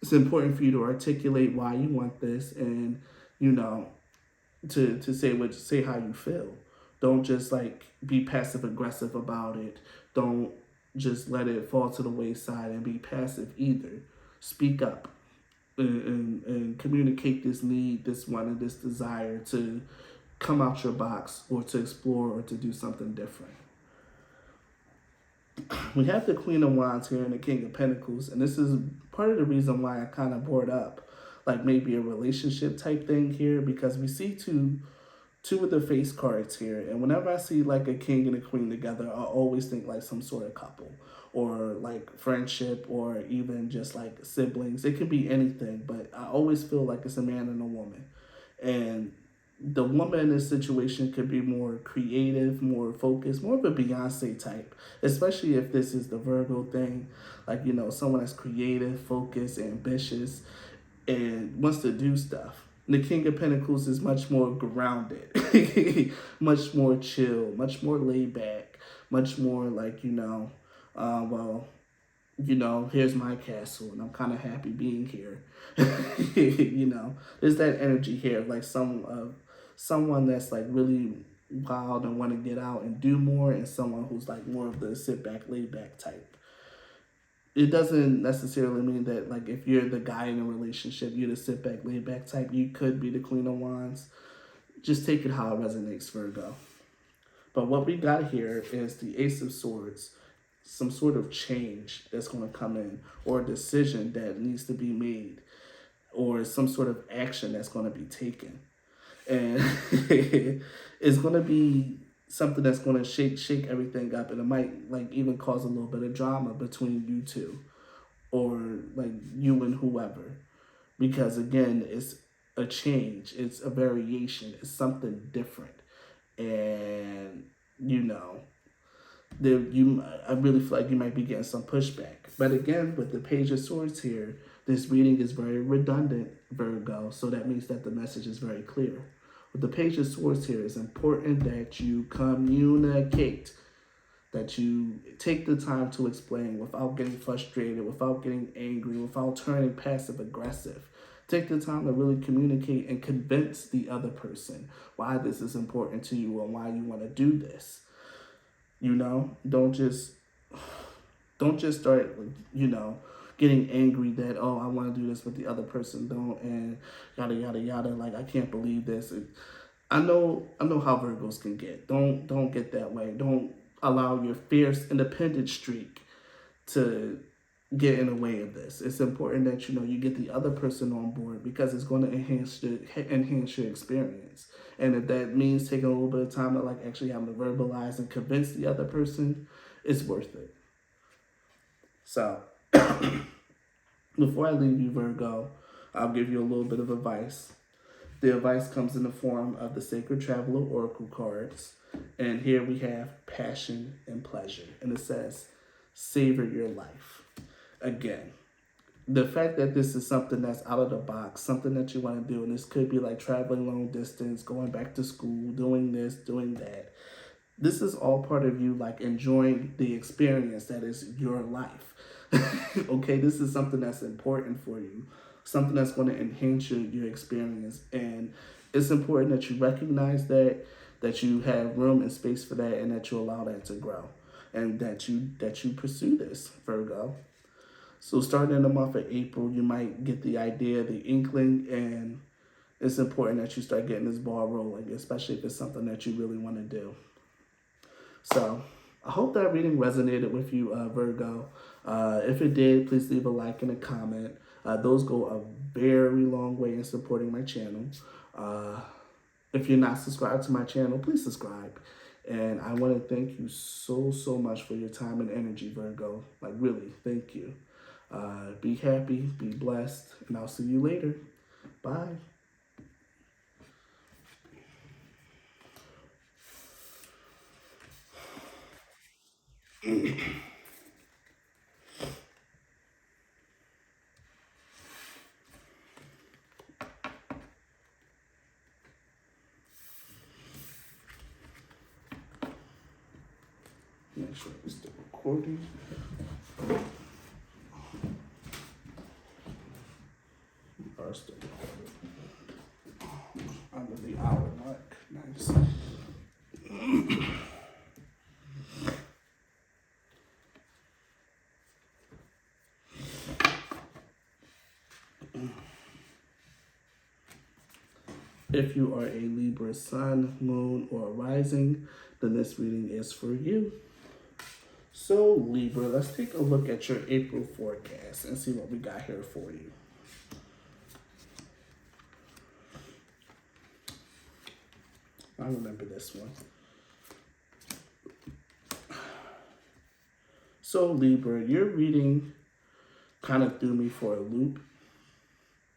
It's important for you to articulate why you want this, and to say how you feel. Don't just like be passive aggressive about it. Don't just let it fall to the wayside and be passive either. Speak up and communicate this need, this want, and this desire to come out your box or to explore or to do something different. We have the Queen of Wands here and the King of Pentacles, and this is part of the reason why I kind of brought up like maybe a relationship type thing here, because we see two of the face cards here, and whenever I see like a king and a queen together, I always think like some sort of couple or like friendship or even just like siblings. It could be anything, but I always feel like it's a man and a woman. And the woman in this situation could be more creative, more focused, more of a Beyonce type, especially if this is the Virgo thing. Like, you know, someone that's creative, focused, ambitious, and wants to do stuff. The King of Pentacles is much more grounded, much more chill, much more laid back, much more like, you know, well, you know, here's my castle and I'm kind of happy being here. You know, there's that energy here of like someone that's like really wild and want to get out and do more, and someone who's like more of the sit back, laid back type. It doesn't necessarily mean that like if you're the guy in a relationship, you're the sit back, laid back type. You could be the Queen of Wands. Just take it how it resonates, Virgo. But what we got here is the Ace of Swords. Some sort of change that's going to come in, or a decision that needs to be made, or some sort of action that's going to be taken. And it's going to be something that's going to shake everything up, and it might like even cause a little bit of drama between you two, or like you and whoever, because again, it's a change, it's a variation, it's something different. And you know, I really feel like you might be getting some pushback. But again, with the Page of Swords here, this reading is very redundant, Virgo, so that means that the message is very clear. With the Page of Swords here, it's important that you communicate, that you take the time to explain without getting frustrated, without getting angry, without turning passive aggressive. Take the time to really communicate and convince the other person why this is important to you and why you want to do this. You know, don't just start, you know, getting angry that, oh, I want to do this, but the other person don't, and yada yada yada. Like, I can't believe this. I know how Virgos can get. Don't get that way. Don't allow your fierce independent streak to get in the way of this. It's important that, you know, you get the other person on board, because it's going to enhance your experience. And if that means taking a little bit of time to like actually having to verbalize and convince the other person, it's worth it. So before I leave you, Virgo, I'll give you a little bit of advice. The advice comes in the form of the Sacred Traveler Oracle cards. And here we have passion and pleasure. And it says, savor your life. Again, the fact that this is something that's out of the box, something that you want to do, and this could be like traveling long distance, going back to school, doing this, doing that. This is all part of you like enjoying the experience that is your life. Okay, this is something that's important for you, something that's going to enhance your experience. And it's important that you recognize that you have room and space for that, and that you allow that to grow, and that you pursue this, Virgo. So starting in the month of April, you might get the idea, the inkling, and it's important that you start getting this ball rolling, especially if it's something that you really want to do. So I hope that reading resonated with you, Virgo. If it did, please leave a like and a comment. Those go a very long way in supporting my channel. If you're not subscribed to my channel, please subscribe. And I want to thank you so much for your time and energy, Virgo. Like, really, thank you. Be happy, be blessed, and I'll see you later. Bye. Make sure it's still recording. Are still recording. Under the hour mark. Nice. If you are a Libra sun, moon, or rising, then this reading is for you. So Libra, let's take a look at your April forecast and see what we got here for you. I remember this one. So Libra, your reading kind of threw me for a loop.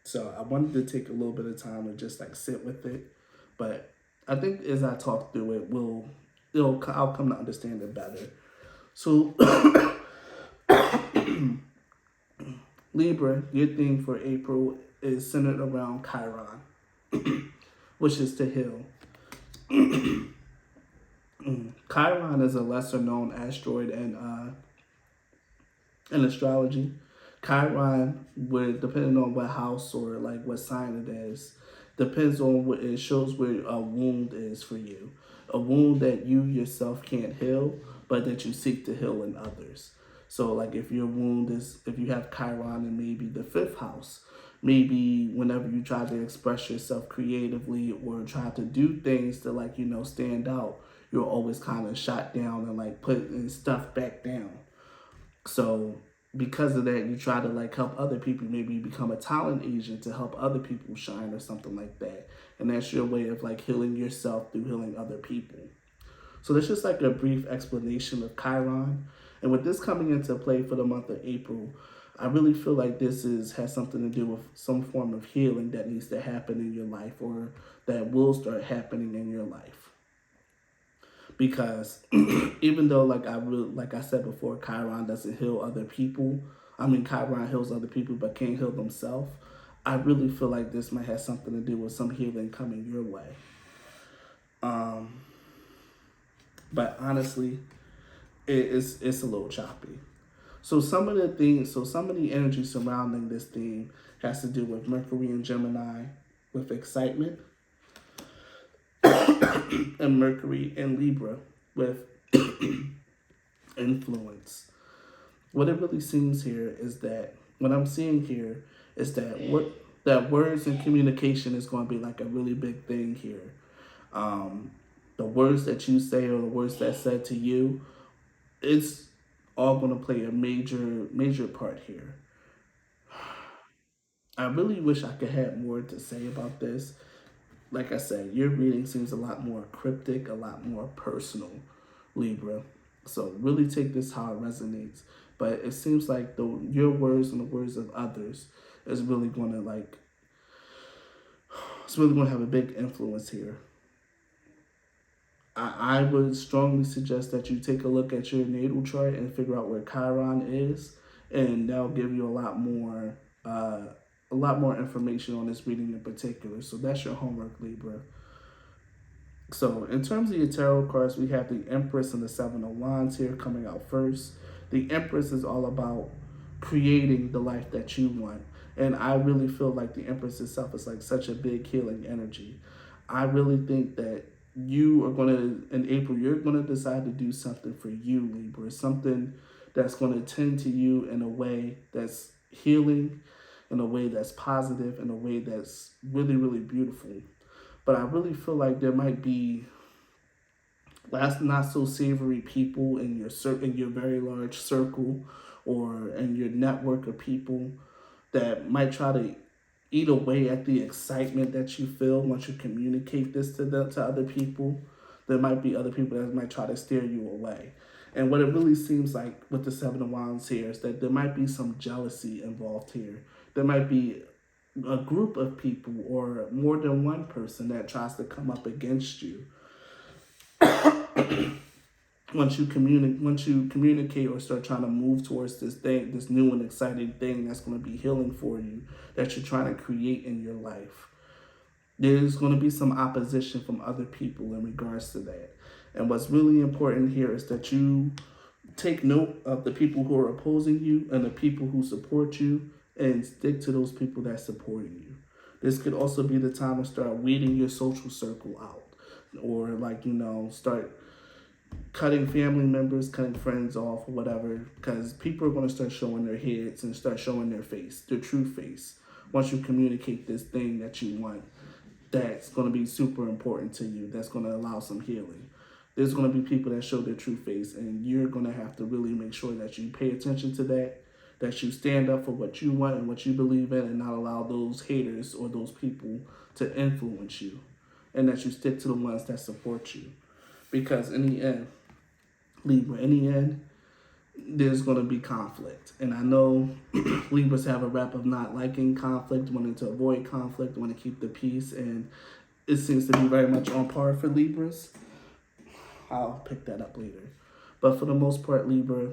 So I wanted to take a little bit of time and just like sit with it. But I think as I talk through it, I'll come to understand it better. So Libra, your theme for April is centered around Chiron, which is to heal. Chiron is a lesser known asteroid in astrology. Chiron, depending on what house or like what sign it is, depends on what it shows where a wound is for you. A wound that you yourself can't heal, but that you seek to heal in others. So like if your wound is, if you have Chiron in maybe the 5th house, maybe whenever you try to express yourself creatively or try to do things to like, stand out, you're always kind of shot down and like putting stuff back down. So because of that, you try to like help other people. Maybe you become a talent agent to help other people shine or something like that. And that's your way of like healing yourself through healing other people. So that's just like a brief explanation of Chiron. And with this coming into play for the month of April, I really feel like this has something to do with some form of healing that needs to happen in your life or that will start happening in your life. Because even though like I said before, Chiron doesn't heal other people. I mean, Chiron heals other people but can't heal themselves. I really feel like this might have something to do with some healing coming your way. But honestly, it's a little choppy. So some of the energy surrounding this theme has to do with Mercury and Gemini with excitement, and Mercury and Libra with influence. What it really seems here is that what I'm seeing here is that words and communication is going to be like a really big thing here. The words that you say or the words that's said to you, it's all going to play a major part here. I really wish I could have more to say about this. Like I said, your reading seems a lot more cryptic, a lot more personal, Libra. So really take this how it resonates. But it seems like your words and the words of others is really going to it's really going to have a big influence here. I would strongly suggest that you take a look at your natal chart and figure out where Chiron is, and that'll give you a lot more information on this reading in particular. So that's your homework, Libra. So in terms of your tarot cards, we have the Empress and the Seven of Wands here coming out first. The Empress is all about creating the life that you want. And I really feel like the Empress itself is like such a big healing energy. I really think that in April, you're going to decide to do something for you, Libra. Something that's going to tend to you in a way that's healing, in a way that's positive, in a way that's really, really beautiful. But I really feel like there might be not so savory people in your very large circle or in your network of people that might try to eat away at the excitement that you feel once you communicate this to other people. There might be other people that might try to steer you away. And what it really seems like with the Seven of Wands here is that there might be some jealousy involved here. There might be a group of people or more than one person that tries to come up against you. Once you communicate or start trying to move towards this new and exciting thing that's going to be healing for you, that you're trying to create in your life, there's going to be some opposition from other people in regards to that. And what's really important here is that you take note of the people who are opposing you and the people who support you, and stick to those people that supporting you. This could also be the time to start weeding your social circle out, or start cutting family members, cutting friends off, or whatever, because people are going to start showing their heads and start showing their face, their true face, once you communicate this thing that you want that's going to be super important to you, that's going to allow some healing. There's going to be people that show their true face, and you're going to have to really make sure that you pay attention to that you stand up for what you want and what you believe in, and not allow those haters or those people to influence you, and that you stick to the ones that support you. Because in the end, Libra, in the end, there's going to be conflict. And I know Libras have a rep of not liking conflict, wanting to avoid conflict, want to keep the peace, and it seems to be very much on par for Libras. I'll pick that up later. But for the most part, Libra,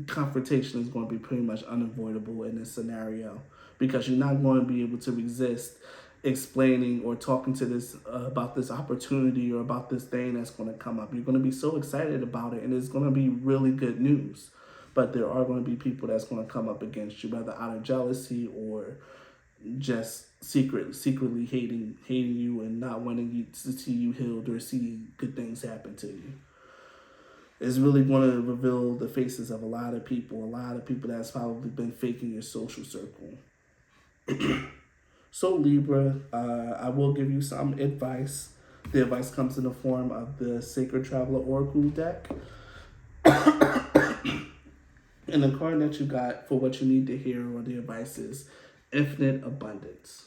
confrontation is going to be pretty much unavoidable in this scenario, because you're not going to be able to resist explaining or talking to this about this opportunity or about this thing that's going to come up. You're going to be so excited about it, and it's going to be really good news. But there are going to be people that's going to come up against you, whether out of jealousy or just secretly hating you and not wanting you to see you healed or see good things happen to you. It's really going to reveal the faces of a lot of people that's probably been faking your social circle. So Libra, I will give you some advice. The advice comes in the form of the Sacred Traveler Oracle deck. And the card that you got for what you need to hear or the advice is Infinite Abundance.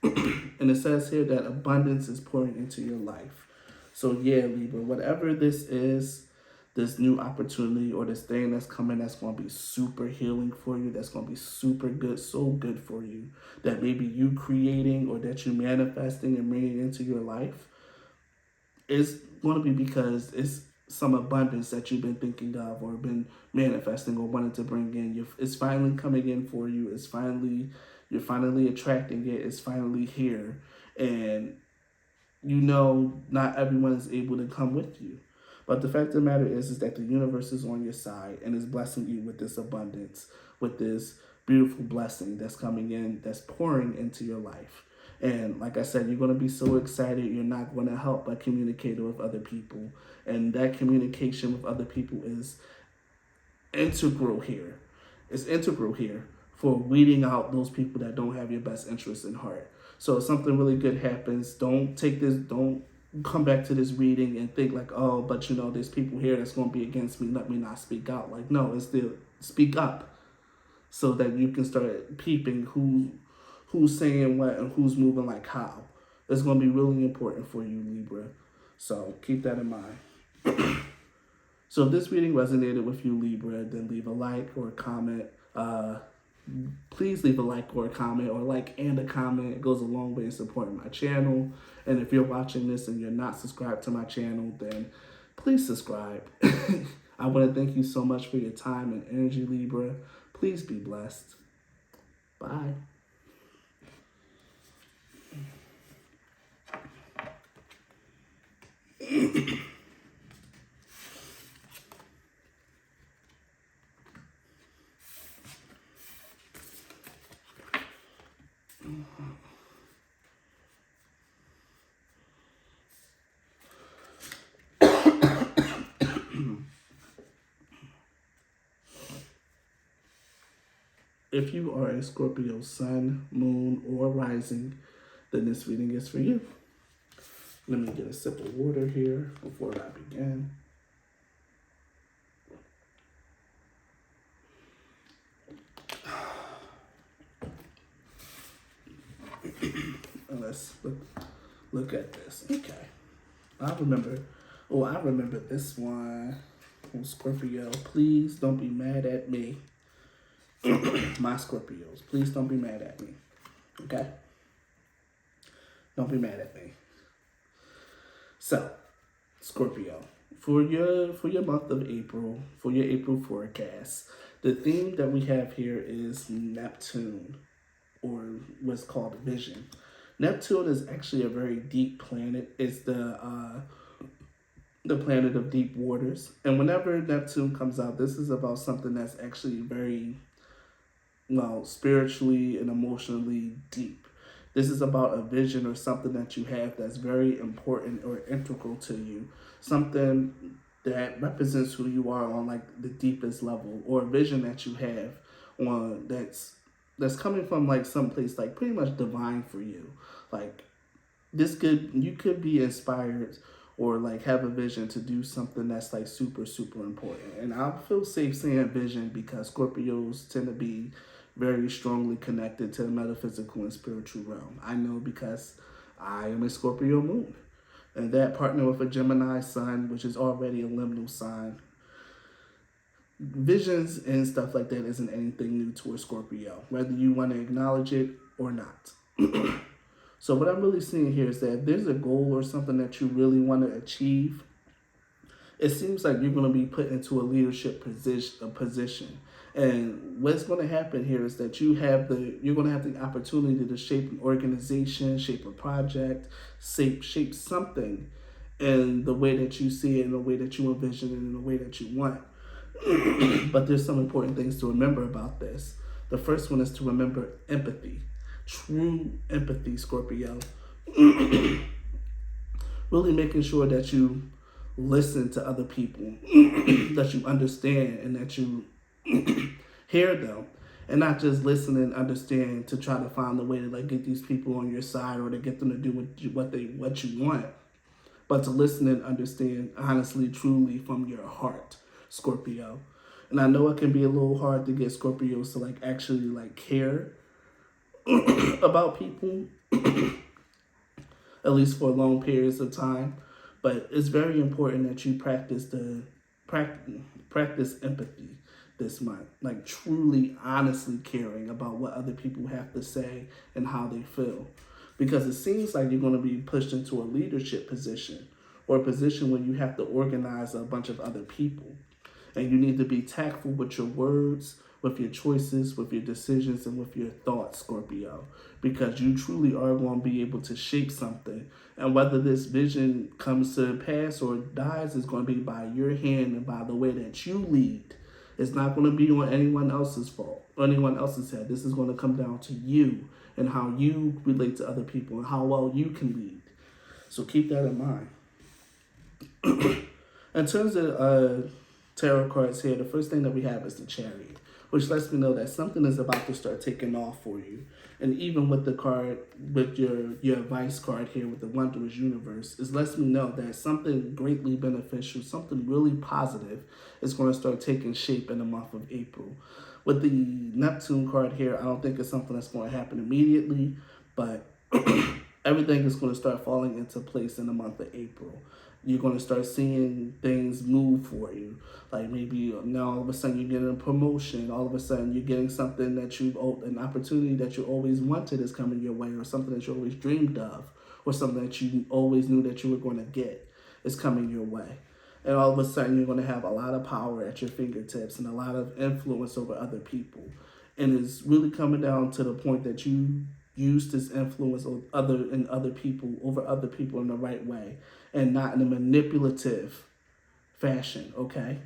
And it says here that abundance is pouring into your life. So yeah, Libra, whatever this is, this new opportunity or this thing that's coming that's going to be super healing for you, that's going to be super good, so good for you, that maybe you creating or that you manifesting and bringing into your life, is going to be because it's some abundance that you've been thinking of or been manifesting or wanting to bring in. It's finally coming in for you. You're finally attracting it. It's finally here. And you know not everyone is able to come with you. But the fact of the matter is that the universe is on your side and is blessing you with this abundance, with this beautiful blessing that's coming in, that's pouring into your life. And like I said, you're going to be so excited, you're not going to help but communicate with other people. And that communication with other people is integral here. It's integral here for weeding out those people that don't have your best interests in heart. So if something really good happens, don't come back to this reading and think like, oh, but there's people here that's going to be against me, let me not speak out. Like, no, it's still speak up so that you can start peeping who's saying what and who's moving like how. It's going to be really important for you, Libra. So keep that in mind. So if this reading resonated with you, Libra, then leave a like or a comment. Please leave a like or a comment, or like and a comment. It goes a long way in supporting my channel. And if you're watching this and you're not subscribed to my channel, then please subscribe. I want to thank you so much for your time and energy, Libra. Please be blessed. Bye. If you are a Scorpio sun, moon, or rising, then this reading is for you. Let me get a sip of water here before I begin. Let's look at this. Okay. I remember this one from Scorpio. Please don't be mad at me. My Scorpios, please don't be mad at me. Okay? Don't be mad at me. So, Scorpio, for your month of April, for your April forecast, the theme that we have here is Neptune, or what's called vision. Neptune is actually a very deep planet. It's the planet of deep waters. And whenever Neptune comes out, this is about something that's actually very, spiritually and emotionally deep. This is about a vision or something that you have that's very important or integral to you. Something that represents who you are on like the deepest level, or a vision that you have on that's that's coming from like someplace like pretty much divine for you. Like you could be inspired or like have a vision to do something that's like super, super important. And I feel safe saying vision because Scorpios tend to be very strongly connected to the metaphysical and spiritual realm. I know because I am a Scorpio moon. And that partner with a Gemini sun, which is already a liminal sign. Visions and stuff like that isn't anything new to a Scorpio, whether you want to acknowledge it or not. So what I'm really seeing here is that if there's a goal or something that you really want to achieve, it seems like you're going to be put into a leadership position. And what's going to happen here is that you're going to have the opportunity to shape an organization, shape a project, shape something in the way that you see it, in the way that you envision it, in the way that you want. But there's some important things to remember about this. The first one is to remember empathy. True empathy, Scorpio. Really making sure that you listen to other people, that you understand and that you hear them, and not just listen and understand to try to find a way to like get these people on your side or to get them to do what you want, but to listen and understand honestly, truly from your heart, Scorpio. And I know it can be a little hard to get Scorpios to like actually like care about people, at least for long periods of time. But it's very important that you practice empathy this month, like truly, honestly caring about what other people have to say and how they feel, because it seems like you're going to be pushed into a leadership position or a position where you have to organize a bunch of other people, and you need to be tactful with your words, with your choices, with your decisions, and with your thoughts, Scorpio, because you truly are going to be able to shape something. And whether this vision comes to pass or dies is going to be by your hand and by the way that you lead. It's not going to be on anyone else's fault or anyone else's head. This is going to come down to you and how you relate to other people and how well you can lead. So keep that in mind. In terms of tarot cards here, the first thing that we have is the Chariot, which lets me know that something is about to start taking off for you. And even with the card, with your advice card here with the Wondrous Universe, it lets me know that something greatly beneficial, something really positive is going to start taking shape in the month of April. With the Neptune card here, I don't think it's something that's going to happen immediately, but everything is going to start falling into place in the month of April. You're going to start seeing things move for you. Like maybe now all of a sudden you're getting a promotion. All of a sudden you're getting something that an opportunity that you always wanted is coming your way, or something that you always dreamed of, or something that you always knew that you were going to get is coming your way. And all of a sudden you're going to have a lot of power at your fingertips and a lot of influence over other people. And it's really coming down to the point that you use this influence over other people in the right way and not in a manipulative fashion, okay?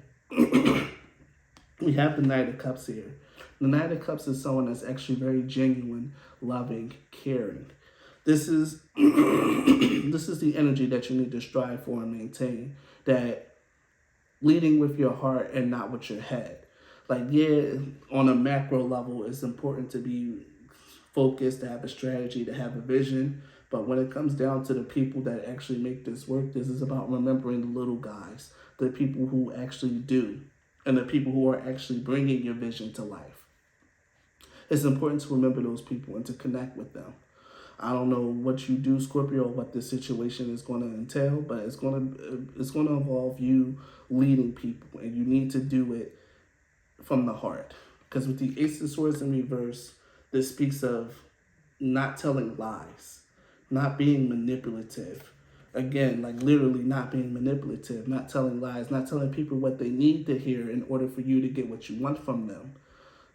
We have the Knight of Cups here. The Knight of Cups is someone that's actually very genuine, loving, caring. This is the energy that you need to strive for and maintain, that leading with your heart and not with your head. Like, yeah, on a macro level, it's important to be focused, to have a strategy, to have a vision. But when it comes down to the people that actually make this work, this is about remembering the little guys, the people who actually do, and the people who are actually bringing your vision to life. It's important to remember those people and to connect with them. I don't know what you do, Scorpio, or what this situation is going to entail, but it's going to involve you leading people, and you need to do it from the heart. Because with the Ace of Swords in reverse, this speaks of not telling lies, not being manipulative. Again, like literally not being manipulative, not telling lies, not telling people what they need to hear in order for you to get what you want from them,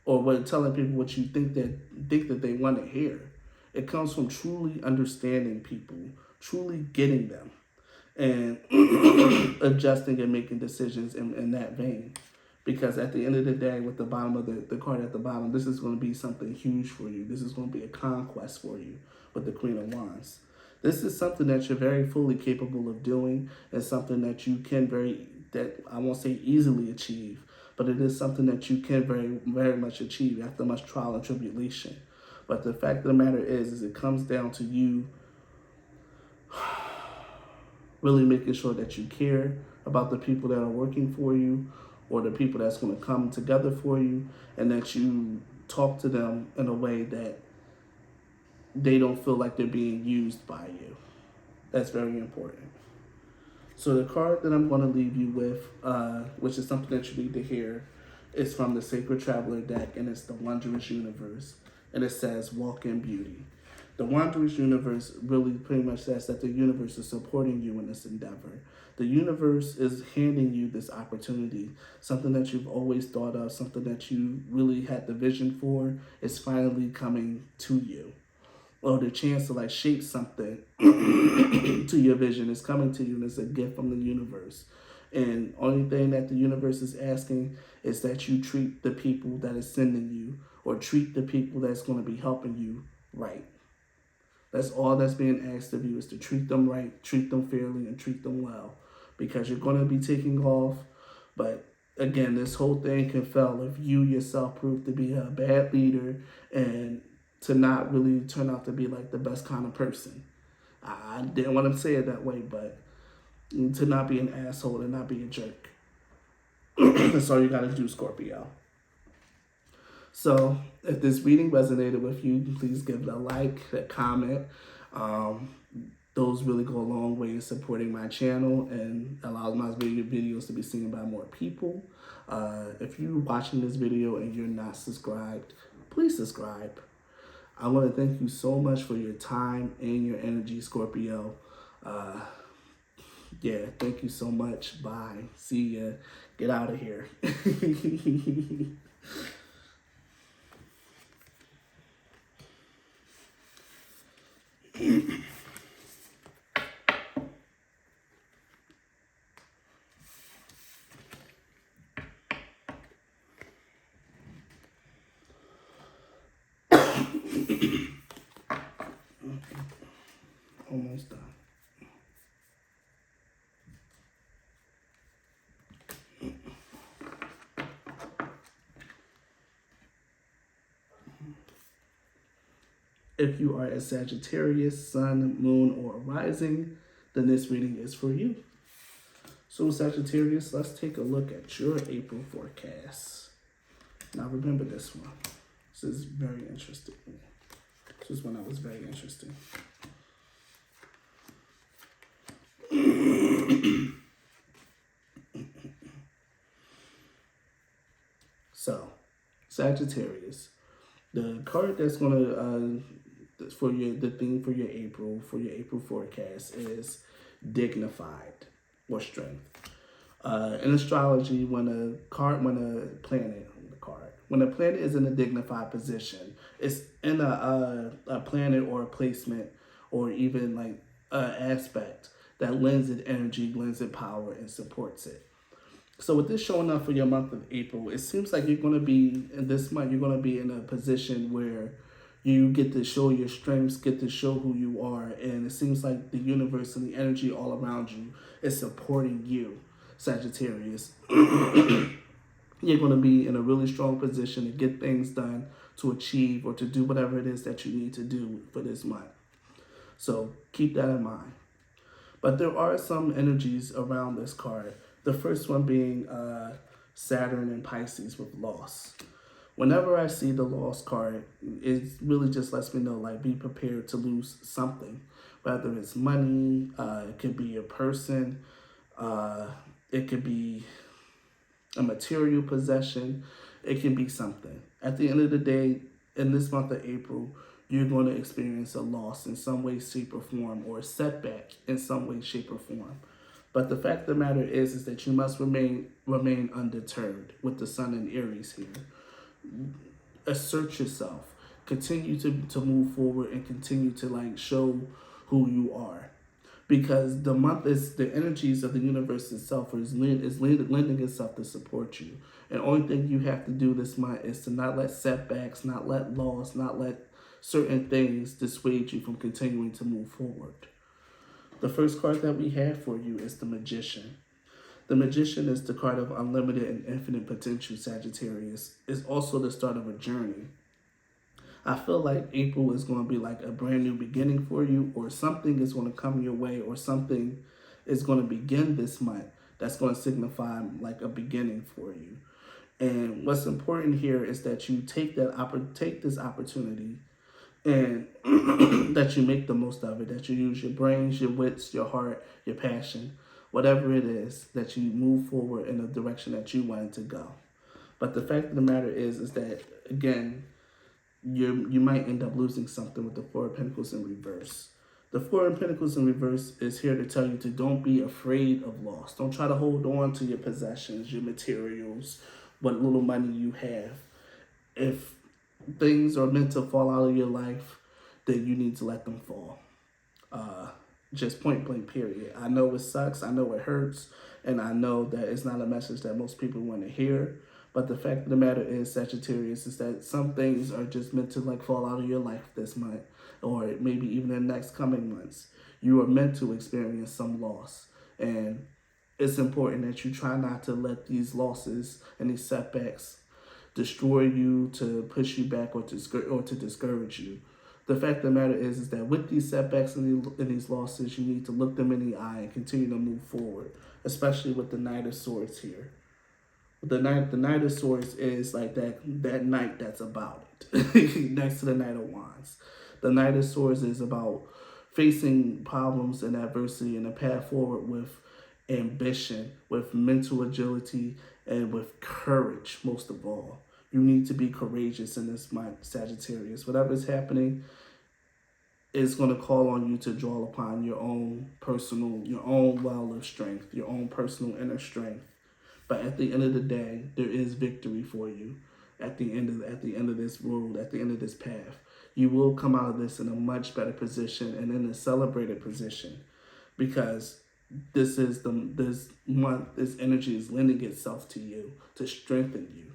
or telling people what you think that they want to hear. It comes from truly understanding people, truly getting them, and adjusting and making decisions in that vein. Because at the end of the day, with the bottom of the card at the bottom, this is going to be something huge for you. This is going to be a conquest for you with the Queen of Wands. This is something that you're very fully capable of doing, and something that you can that I won't say easily achieve, but it is something that you can very, very much achieve after much trial and tribulation. But the fact of the matter is it comes down to you really making sure that you care about the people that are working for you or the people that's going to come together for you, and that you talk to them in a way that they don't feel like they're being used by you. That's very important. So the card that I'm going to leave you with, which is something that you need to hear, is from the Sacred Traveler deck, and it's the Wondrous Universe. And it says, walk in beauty. The Wondrous Universe really pretty much says that the universe is supporting you in this endeavor. The universe is handing you this opportunity, something that you've always thought of, something that you really had the vision for, is finally coming to you. Or the chance to like shape something to your vision is coming to you, and it's a gift from the universe. And only thing that the universe is asking is that you treat the people that is sending you, or treat the people that's going to be helping you right. That's all that's being asked of you, is to treat them right, treat them fairly, and treat them well. Because you're going to be taking off. But again, this whole thing can fail if you yourself prove to be a bad leader and to not really turn out to be like the best kind of person. I didn't want to say it that way, but to not be an asshole and not be a jerk. That's all you got to do, Scorpio. So if this reading resonated with you, please give it a like, a comment. Those really go a long way in supporting my channel and allows my videos to be seen by more people. If you're watching this video and you're not subscribed, please subscribe. I want to thank you so much for your time and your energy, Scorpio. Yeah, thank you so much. Bye. See ya. Get out of here. Almost done. If you are a Sagittarius, Sun, Moon, or Rising, then this reading is for you. So Sagittarius, let's take a look at your April forecast. Now remember this one. This is very interesting. This is one that was very interesting. So, Sagittarius, the card that's gonna the theme for your April forecast is dignified or strength. In astrology, when a planet is in a dignified position, it's in a planet or a placement or even like an aspect that lends it energy, lends it power, and supports it. So with this showing up for your month of April, it seems like you're going to be, in this month, you're going to be in a position where you get to show your strengths, get to show who you are, and it seems like the universe and the energy all around you is supporting you, Sagittarius. You're going to be in a really strong position to get things done, to achieve, or to do whatever it is that you need to do for this month. So keep that in mind. But there are some energies around this card. The first one being Saturn and Pisces with loss. Whenever I see the loss card, it really just lets me know, like, be prepared to lose something. Whether it's money, it could be a person, it could be a material possession, it can be something. At the end of the day, in this month of April, you're going to experience a loss in some way, shape, or form, or a setback in some way, shape, or form. But the fact of the matter is that you must remain undeterred with the Sun in Aries here. Assert yourself. Continue to move forward and continue to like show who you are. Because the month is, the energies of the universe itself is lending itself to support you. And the only thing you have to do this month is to not let setbacks, not let loss, not let certain things dissuade you from continuing to move forward. The first card that we have for you is the Magician. The Magician is the card of unlimited and infinite potential, Sagittarius. It's also the start of a journey. I feel like April is going to be like a brand new beginning for you, or something is going to come your way, or something is going to begin this month that's going to signify like a beginning for you. And what's important here is that you take this opportunity, and that you make the most of it, that you use your brains, your wits, your heart, your passion, whatever it is, that you move forward in the direction that you want to go. But the fact of the matter is that, again, you might end up losing something with the Four of Pentacles in reverse. The Four of Pentacles in reverse is here to tell you to don't be afraid of loss. Don't try to hold on to your possessions, your materials, what little money you have. If things are meant to fall out of your life, then you need to let them fall. Just point blank, period. I know it sucks, I know it hurts, and I know that it's not a message that most people want to hear. But the fact of the matter is, Sagittarius, is that some things are just meant to like fall out of your life this month, or maybe even in the next coming months. You are meant to experience some loss. And it's important that you try not to let these losses and these setbacks destroy you, to push you back, or to discourage you. The fact of the matter is that with these setbacks and these losses, you need to look them in the eye and continue to move forward, especially with the Knight of Swords here. The Knight of Swords is like that knight that's about it, next to the Knight of Wands. The Knight of Swords is about facing problems and adversity and a path forward with ambition, with mental agility, and with courage, most of all. You need to be courageous in this month, Sagittarius. Whatever is happening is going to call on you to draw upon your own well of strength, your own personal inner strength. But at the end of the day, there is victory for you. At the end of this road, at the end of this path, you will come out of this in a much better position and in a celebrated position, because this energy is lending itself to you to strengthen you.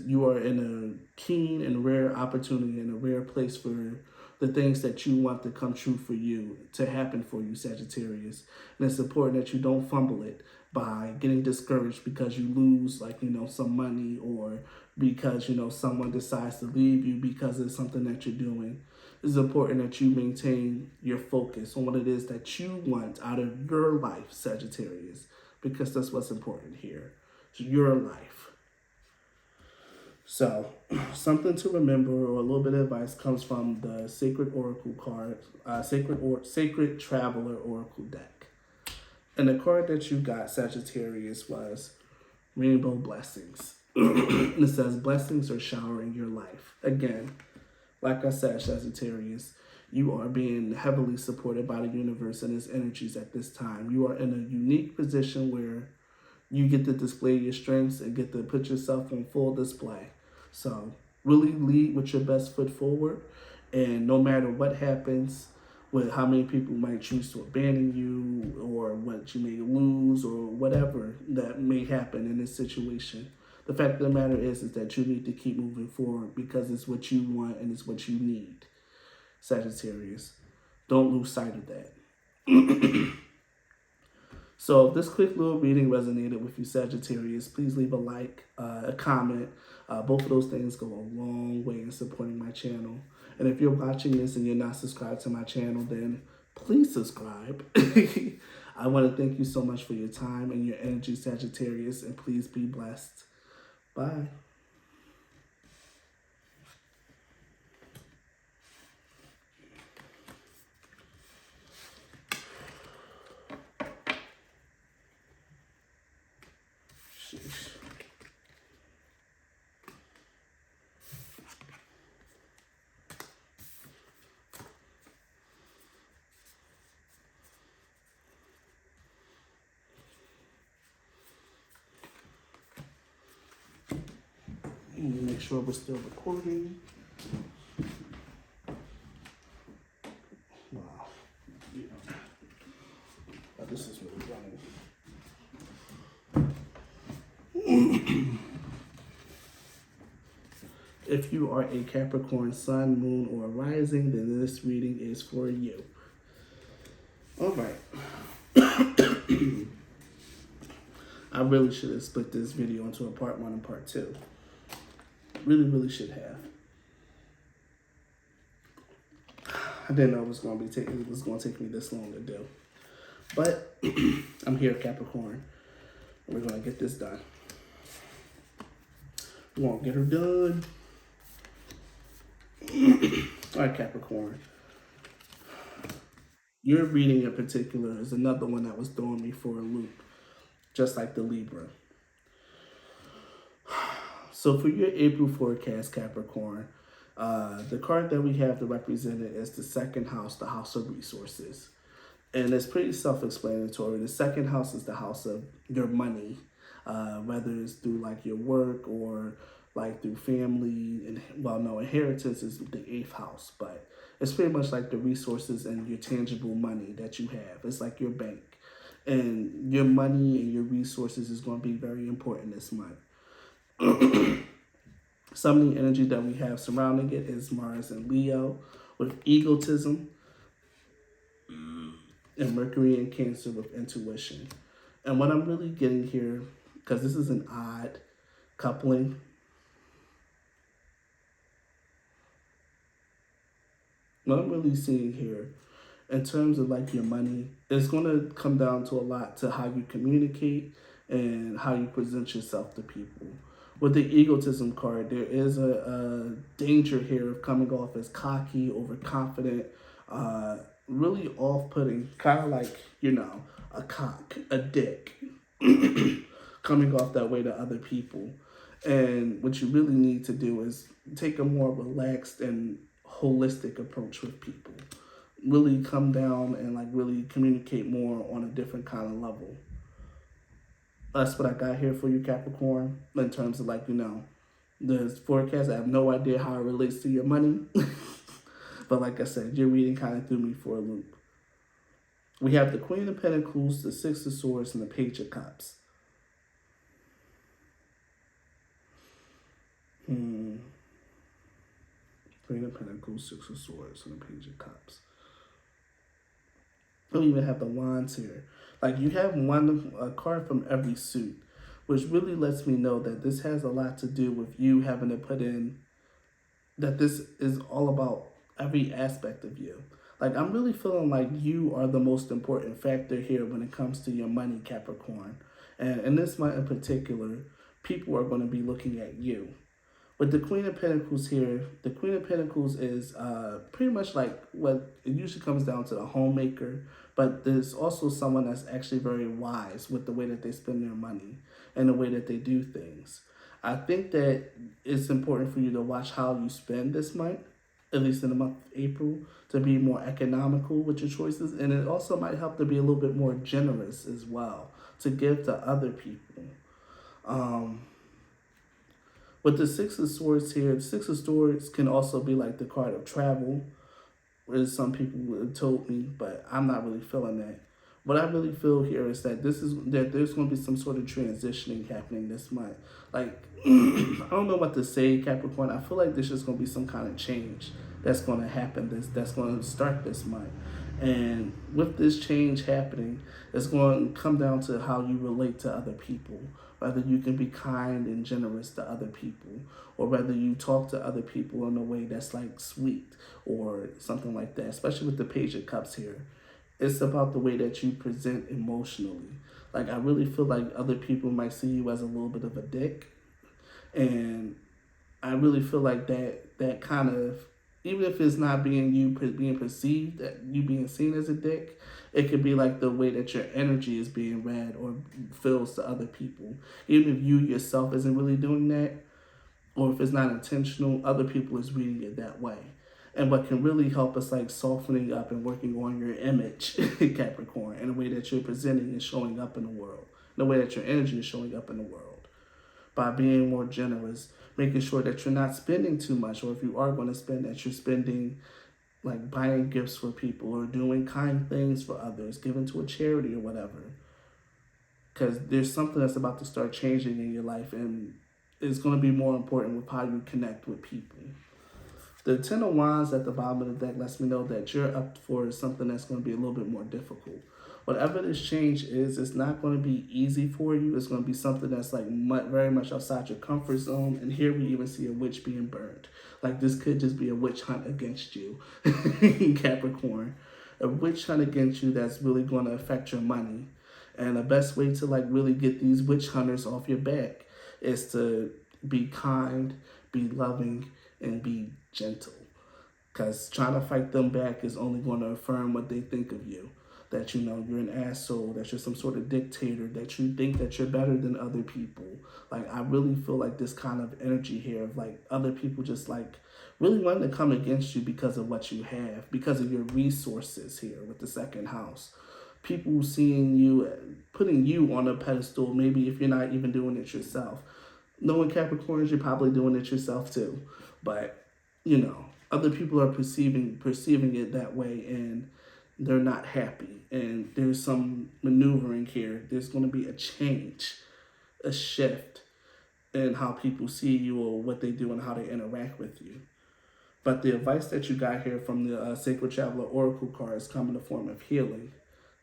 You are in a keen and rare opportunity, in a rare place for the things that you want to come true for you, to happen for you, Sagittarius. And it's important that you don't fumble it by getting discouraged because you lose, some money, or because, someone decides to leave you because of something that you're doing. It's important that you maintain your focus on what it is that you want out of your life, Sagittarius, because that's what's important here. It's your life. So, something to remember, or a little bit of advice, comes from the Sacred Oracle card, Sacred Traveler Oracle deck. And the card that you got, Sagittarius, was Rainbow Blessings. And it says, blessings are showering your life. Again, like I said, Sagittarius, you are being heavily supported by the universe and its energies at this time. You are in a unique position where you get to display your strengths and get to put yourself on full display. So really lead with your best foot forward, and no matter what happens, with how many people might choose to abandon you, or what you may lose, or whatever that may happen in this situation, the fact of the matter is that you need to keep moving forward, because it's what you want and it's what you need, Sagittarius. Don't lose sight of that. So if this quick little reading resonated with you, Sagittarius, please leave a like, a comment. Both of those things go a long way in supporting my channel. And if you're watching this and you're not subscribed to my channel, then please subscribe. I want to thank you so much for your time and your energy, Sagittarius, and please be blessed. Bye. Sheesh. Make sure we're still recording. Wow. Yeah. Oh, this is really running. If you are a Capricorn sun, moon, or rising, then this reading is for you. All right. I really should have split this video into a part 1 and part 2. Really should have. I didn't know it was going to take me this long to do. But I'm here, Capricorn. And we're going to get this done. We won't get her done. All right, Capricorn. Your reading in particular is another one that was throwing me for a loop, just like the Libra. So for your April forecast, Capricorn, the card that we have to represent it is the second house, the house of resources. And it's pretty self-explanatory. The second house is the house of your money, whether it's through like your work or like through family. And well, no, inheritance is the 8th house, but it's pretty much like the resources and your tangible money that you have. It's like your bank. And your money and your resources is going to be very important this month. Some of the energy that we have surrounding it is Mars and Leo with egotism, and Mercury and Cancer with intuition. And what I'm really getting here, because this is an odd coupling, what I'm really seeing here in terms of like your money, it's going to come down to a lot to how you communicate and how you present yourself to people. With the egotism card, there is a danger here of coming off as cocky, overconfident, really off-putting, kind of like, you know, a cock, a dick, coming off that way to other people. And what you really need to do is take a more relaxed and holistic approach with people. Really come down and like really communicate more on a different kind of level. That's what I got here for you, Capricorn, in terms of like, you know, the forecast. I have no idea how it relates to your money. But like I said, your reading kind of threw me for a loop. We have the Queen of Pentacles, the Six of Swords, and the Page of Cups. Queen of Pentacles, Six of Swords, and the Page of Cups. We even have the Wands here. Like you have a card from every suit, which really lets me know that this has a lot to do with you having to put in, that this is all about every aspect of you. Like I'm really feeling like you are the most important factor here when it comes to your money, Capricorn. And in this month in particular, people are going to be looking at you. With the Queen of Pentacles here, the Queen of Pentacles is pretty much like what it usually comes down to, the homemaker, but there's also someone that's actually very wise with the way that they spend their money and the way that they do things. I think that it's important for you to watch how you spend this month, at least in the month of April, to be more economical with your choices. And it also might help to be a little bit more generous as well, to give to other people. With the Six of Swords here, the Six of Swords can also be like the card of travel, as some people have told me, but I'm not really feeling that. What I really feel here is that there's going to be some sort of transitioning happening this month. Like, I don't know what to say, Capricorn. I feel like there's just going to be some kind of change that's going to happen, that's going to start this month. And with this change happening, it's going to come down to how you relate to other people. Whether you can be kind and generous to other people, or whether you talk to other people in a way that's like sweet or something like that. Especially with the Page of Cups here. It's about the way that you present emotionally. Like I really feel like other people might see you as a little bit of a dick. And I really feel like that kind of, even if it's not being perceived, that you being seen as a dick, it could be like the way that your energy is being read or feels to other people. Even if you yourself isn't really doing that, or if it's not intentional, other people is reading it that way. And what can really help us like softening up and working on your image, Capricorn, and the way that you're presenting and showing up in the world, the way that your energy is showing up in the world. By being more generous, making sure that you're not spending too much, or if you are going to spend, that you're spending like buying gifts for people or doing kind things for others, giving to a charity or whatever. Because there's something that's about to start changing in your life, and it's going to be more important with how you connect with people. The Ten of Wands at the bottom of the deck lets me know that you're up for something that's going to be a little bit more difficult. whatever this change is, it's not going to be easy for you. It's going to be something that's like very much outside your comfort zone. And here we even see a witch being burned. Like this could just be a witch hunt against you, Capricorn. A witch hunt against you that's really going to affect your money. And the best way to like really get these witch hunters off your back is to be kind, be loving, and be gentle. Because trying to fight them back is only going to affirm what they think of you. That, you know, you're an asshole, that you're some sort of dictator, that you think that you're better than other people. Like, I really feel like this kind of energy here of, like, other people just, like, really wanting to come against you because of what you have, because of your resources here with the second house. People seeing you, putting you on a pedestal, maybe if you're not even doing it yourself. Knowing Capricorns, you're probably doing it yourself too. But, you know, other people are perceiving it that way, and they're not happy. And there's some maneuvering here. There's going to be a change, a shift in how people see you or what they do and how they interact with you. But the advice that you got here from the Sacred Traveler Oracle cards come in the form of healing.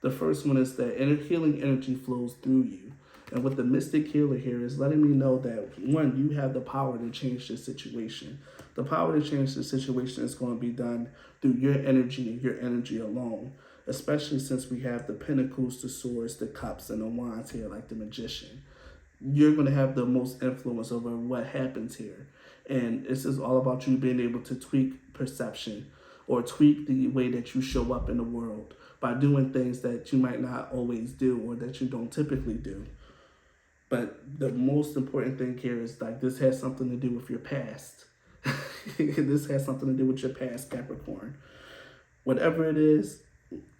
The first one is that healing energy flows through you. And what the Mystic Healer here is letting me know that, one, you have the power to change this situation. The power to change the situation is going to be done through your energy and your energy alone, especially since we have the Pentacles, the Swords, the Cups, and the Wands here, like the Magician. You're going to have the most influence over what happens here. And this is all about you being able to tweak perception or tweak the way that you show up in the world by doing things that you might not always do or that you don't typically do. But the most important thing here is like this has something to do with your past. This has something to do with your past, Capricorn. Whatever it is,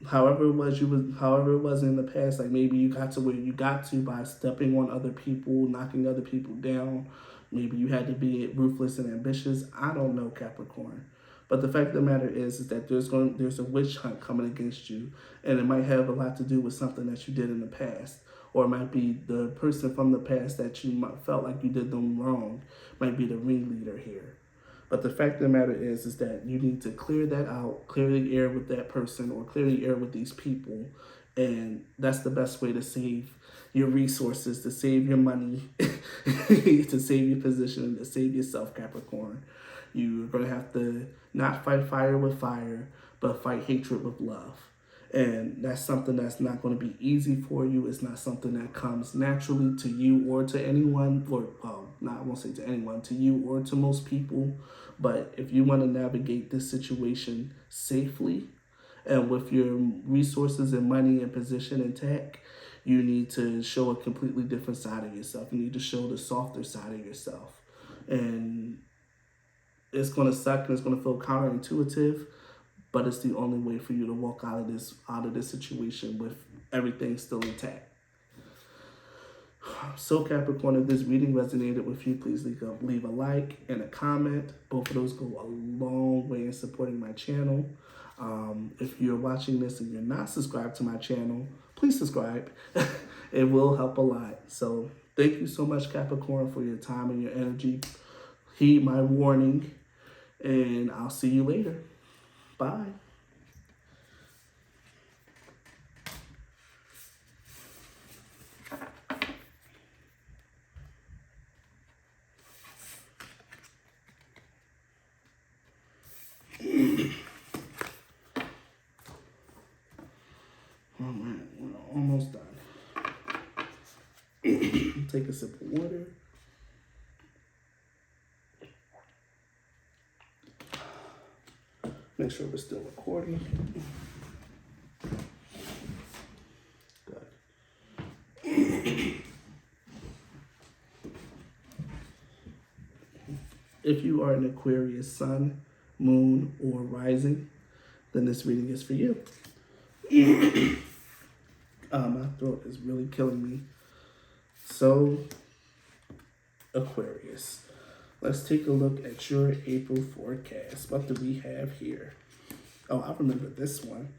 however it was in the past, like maybe you got to where you got to by stepping on other people, knocking other people down. Maybe you had to be ruthless and ambitious. I don't know, Capricorn. But the fact of the matter is that there's a witch hunt coming against you, and it might have a lot to do with something that you did in the past. Or it might be the person from the past that you felt like you did them wrong, might be the ringleader here. But the fact of the matter is that you need to clear that out, clear the air with that person, or clear the air with these people. And that's the best way to save your resources, to save your money, to save your position, and to save yourself, Capricorn. You're going to have to not fight fire with fire, but fight hatred with love. And that's something that's not going to be easy for you. It's not something that comes naturally to you or to anyone, or I won't say to anyone, to you or to most people. But if you want to navigate this situation safely and with your resources and money and position intact, you need to show a completely different side of yourself. You need to show the softer side of yourself. And it's going to suck and it's going to feel counterintuitive, but it's the only way for you to walk out of this situation with everything still intact. So Capricorn, if this reading resonated with you, please leave a like and a comment. Both of those go a long way in supporting my channel. If you're watching this and you're not subscribed to my channel, please subscribe. It will help a lot. So thank you so much, Capricorn, for your time and your energy. Heed my warning, and I'll see you later. Bye. All right, we're almost done. Take a sip of water. Make sure we're still recording. Good. If you are an Aquarius sun, moon, or rising, then this reading is for you. My throat is really killing me. So, Aquarius. Let's take a look at your April forecast. What do we have here? Oh, I remember this one.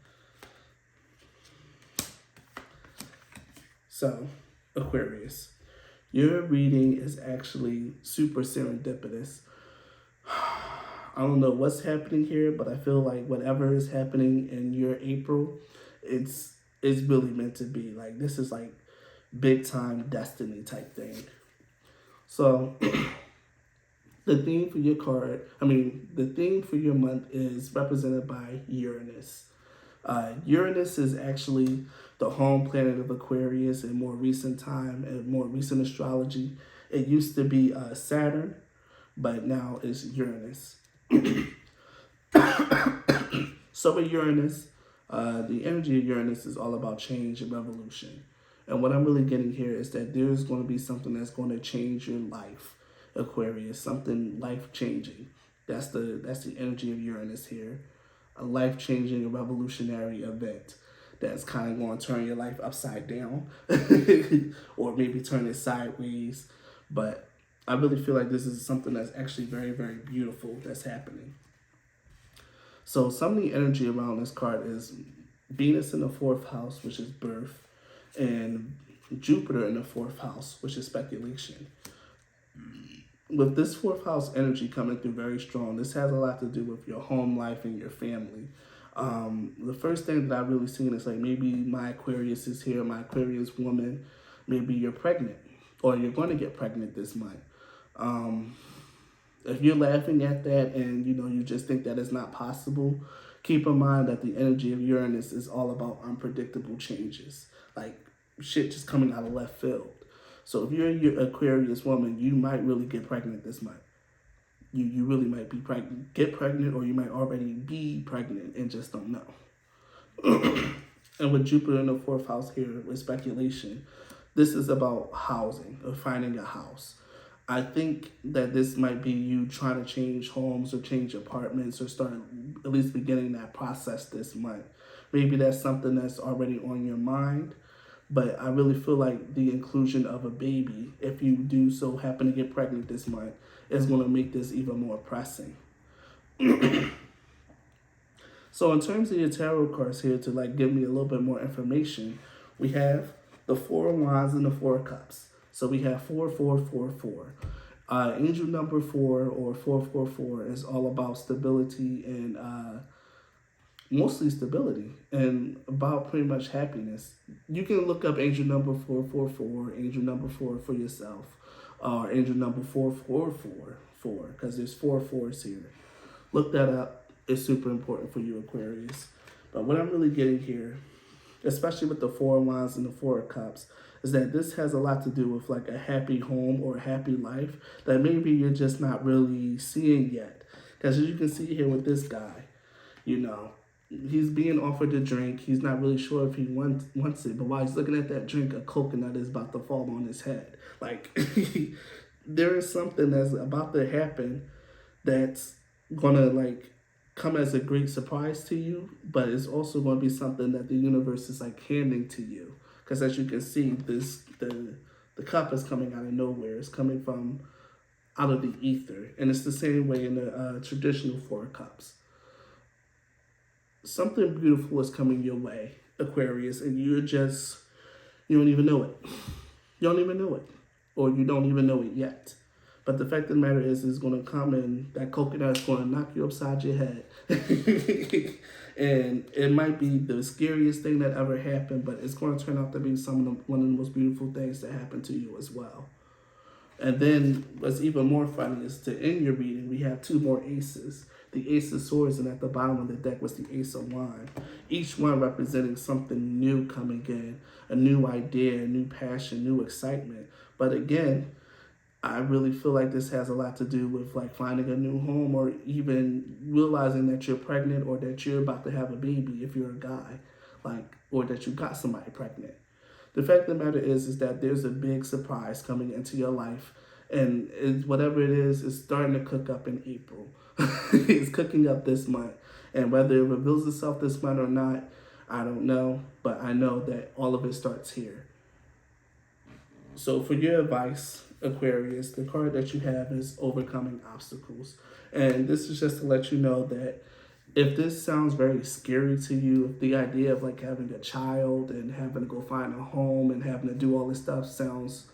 So, Aquarius, your reading is actually super serendipitous. I don't know what's happening here, but I feel like whatever is happening in your April, it's is really meant to be. Like, this is like big time destiny type thing. So the theme for your the theme for your month is represented by Uranus. Uranus is actually the home planet of Aquarius in more recent time and more recent astrology. It used to be Saturn, but now it's Uranus. So with Uranus, the energy of Uranus is all about change and revolution. And what I'm really getting here is that there's going to be something that's going to change your life, Aquarius, something life-changing. That's the energy of Uranus here. A life-changing, a revolutionary event that's kind of going to turn your life upside down or maybe turn it sideways. But I really feel like this is something that's actually very, very beautiful that's happening. So some of the energy around this card is Venus in the 4th house, which is birth, and Jupiter in the 4th house, which is speculation. With this 4th house energy coming through very strong, this has a lot to do with your home life and your family. The first thing that I've really seen is like maybe my Aquarius is here, my Aquarius woman, maybe you're pregnant or you're going to get pregnant this month. If you're laughing at that and you just think that it's not possible, keep in mind that the energy of Uranus is all about unpredictable changes, like shit just coming out of left field. So if you're your Aquarius woman, you might really get pregnant this month. You really might be pregnant, get pregnant, or you might already be pregnant and just don't know. And with Jupiter in the 4th house here with speculation, this is about housing or finding a house. I think that this might be you trying to change homes or change apartments or start at least beginning that process this month. Maybe that's something that's already on your mind, but I really feel like the inclusion of a baby, if you do so happen to get pregnant this month, is going to make this even more pressing. So in terms of your tarot cards here, to like give me a little bit more information, we have the 4 of Wands and the 4 of Cups. So we have 4444. Angel number 4 or 444 is all about stability and mostly stability and about pretty much happiness. You can look up angel number 444, angel number 4 for yourself, or angel number 4444 because there's 4 4s here. Look that up. It's super important for you, Aquarius. But what I'm really getting here, especially with the 4 of Wands and the 4 of Cups, is that this has a lot to do with like a happy home or a happy life that maybe you're just not really seeing yet. Because as you can see here with this guy, he's being offered a drink. He's not really sure if he wants it, but while he's looking at that drink, a coconut is about to fall on his head. Like, there is something that's about to happen that's gonna like come as a great surprise to you, but it's also going to be something that the universe is like handing to you. Because as you can see, the cup is coming out of nowhere. It's coming from out of the ether. And it's the same way in the traditional 4 cups. Something beautiful is coming your way, Aquarius, and you don't even know it. You don't even know it. Or you don't even know it yet. But the fact of the matter is, it's going to come and that coconut is going to knock you upside your head. And it might be the scariest thing that ever happened, but it's going to turn out to be one of the most beautiful things that happened to you as well. And then what's even more funny is to end your reading, we have 2 more aces. The Ace of Swords, and at the bottom of the deck was the Ace of Wands. Each one representing something new coming in, a new idea, a new passion, new excitement. But again, I really feel like this has a lot to do with like finding a new home or even realizing that you're pregnant or that you're about to have a baby if you're a guy, or that you got somebody pregnant. The fact of the matter is that there's a big surprise coming into your life, and whatever it is starting to cook up in April. It's cooking up this month, and whether it reveals itself this month or not, I don't know, but I know that all of it starts here. So for your advice, Aquarius, the card that you have is Overcoming Obstacles. And this is just to let you know that if this sounds very scary to you, if the idea of like having a child and having to go find a home and having to do all this stuff sounds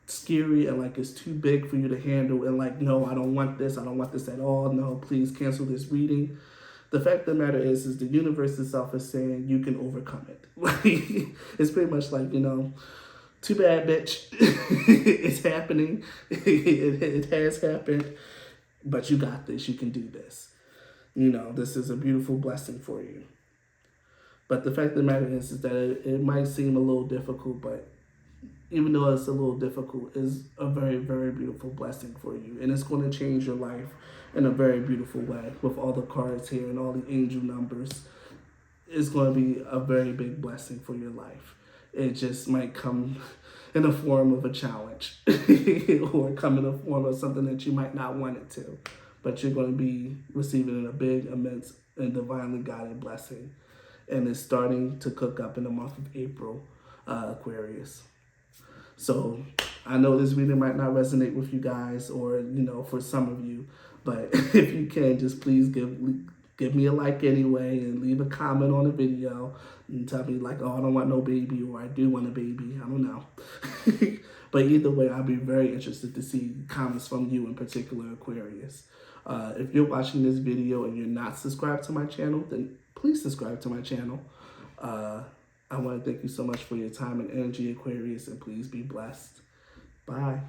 scary and like it's too big for you to handle and like, no, I don't want this at all, no, please cancel this reading, the fact of the matter is the universe itself is saying you can overcome it. Like, it's pretty much like, too bad, bitch. It's happening. It has happened, but you got this. You can do this. This is a beautiful blessing for you. But the fact of the matter is that it might seem a little difficult, but even though it's a little difficult, is a very, very beautiful blessing for you. And it's going to change your life in a very beautiful way with all the cards here and all the angel numbers. It's going to be a very big blessing for your life. It just might come in the form of a challenge or come in the form of something that you might not want it to. But you're going to be receiving a big, immense, and divinely guided blessing. And it's starting to cook up in the month of April, Aquarius. So I know this reading might not resonate with you guys or, for some of you. But if you can, just please give me a like anyway and leave a comment on the video and tell me like, oh, I don't want no baby or I do want a baby. I don't know. But either way, I'll be very interested to see comments from you in particular, Aquarius. If you're watching this video and you're not subscribed to my channel, then please subscribe to my channel. I want to thank you so much for your time and energy, Aquarius, and please be blessed. Bye.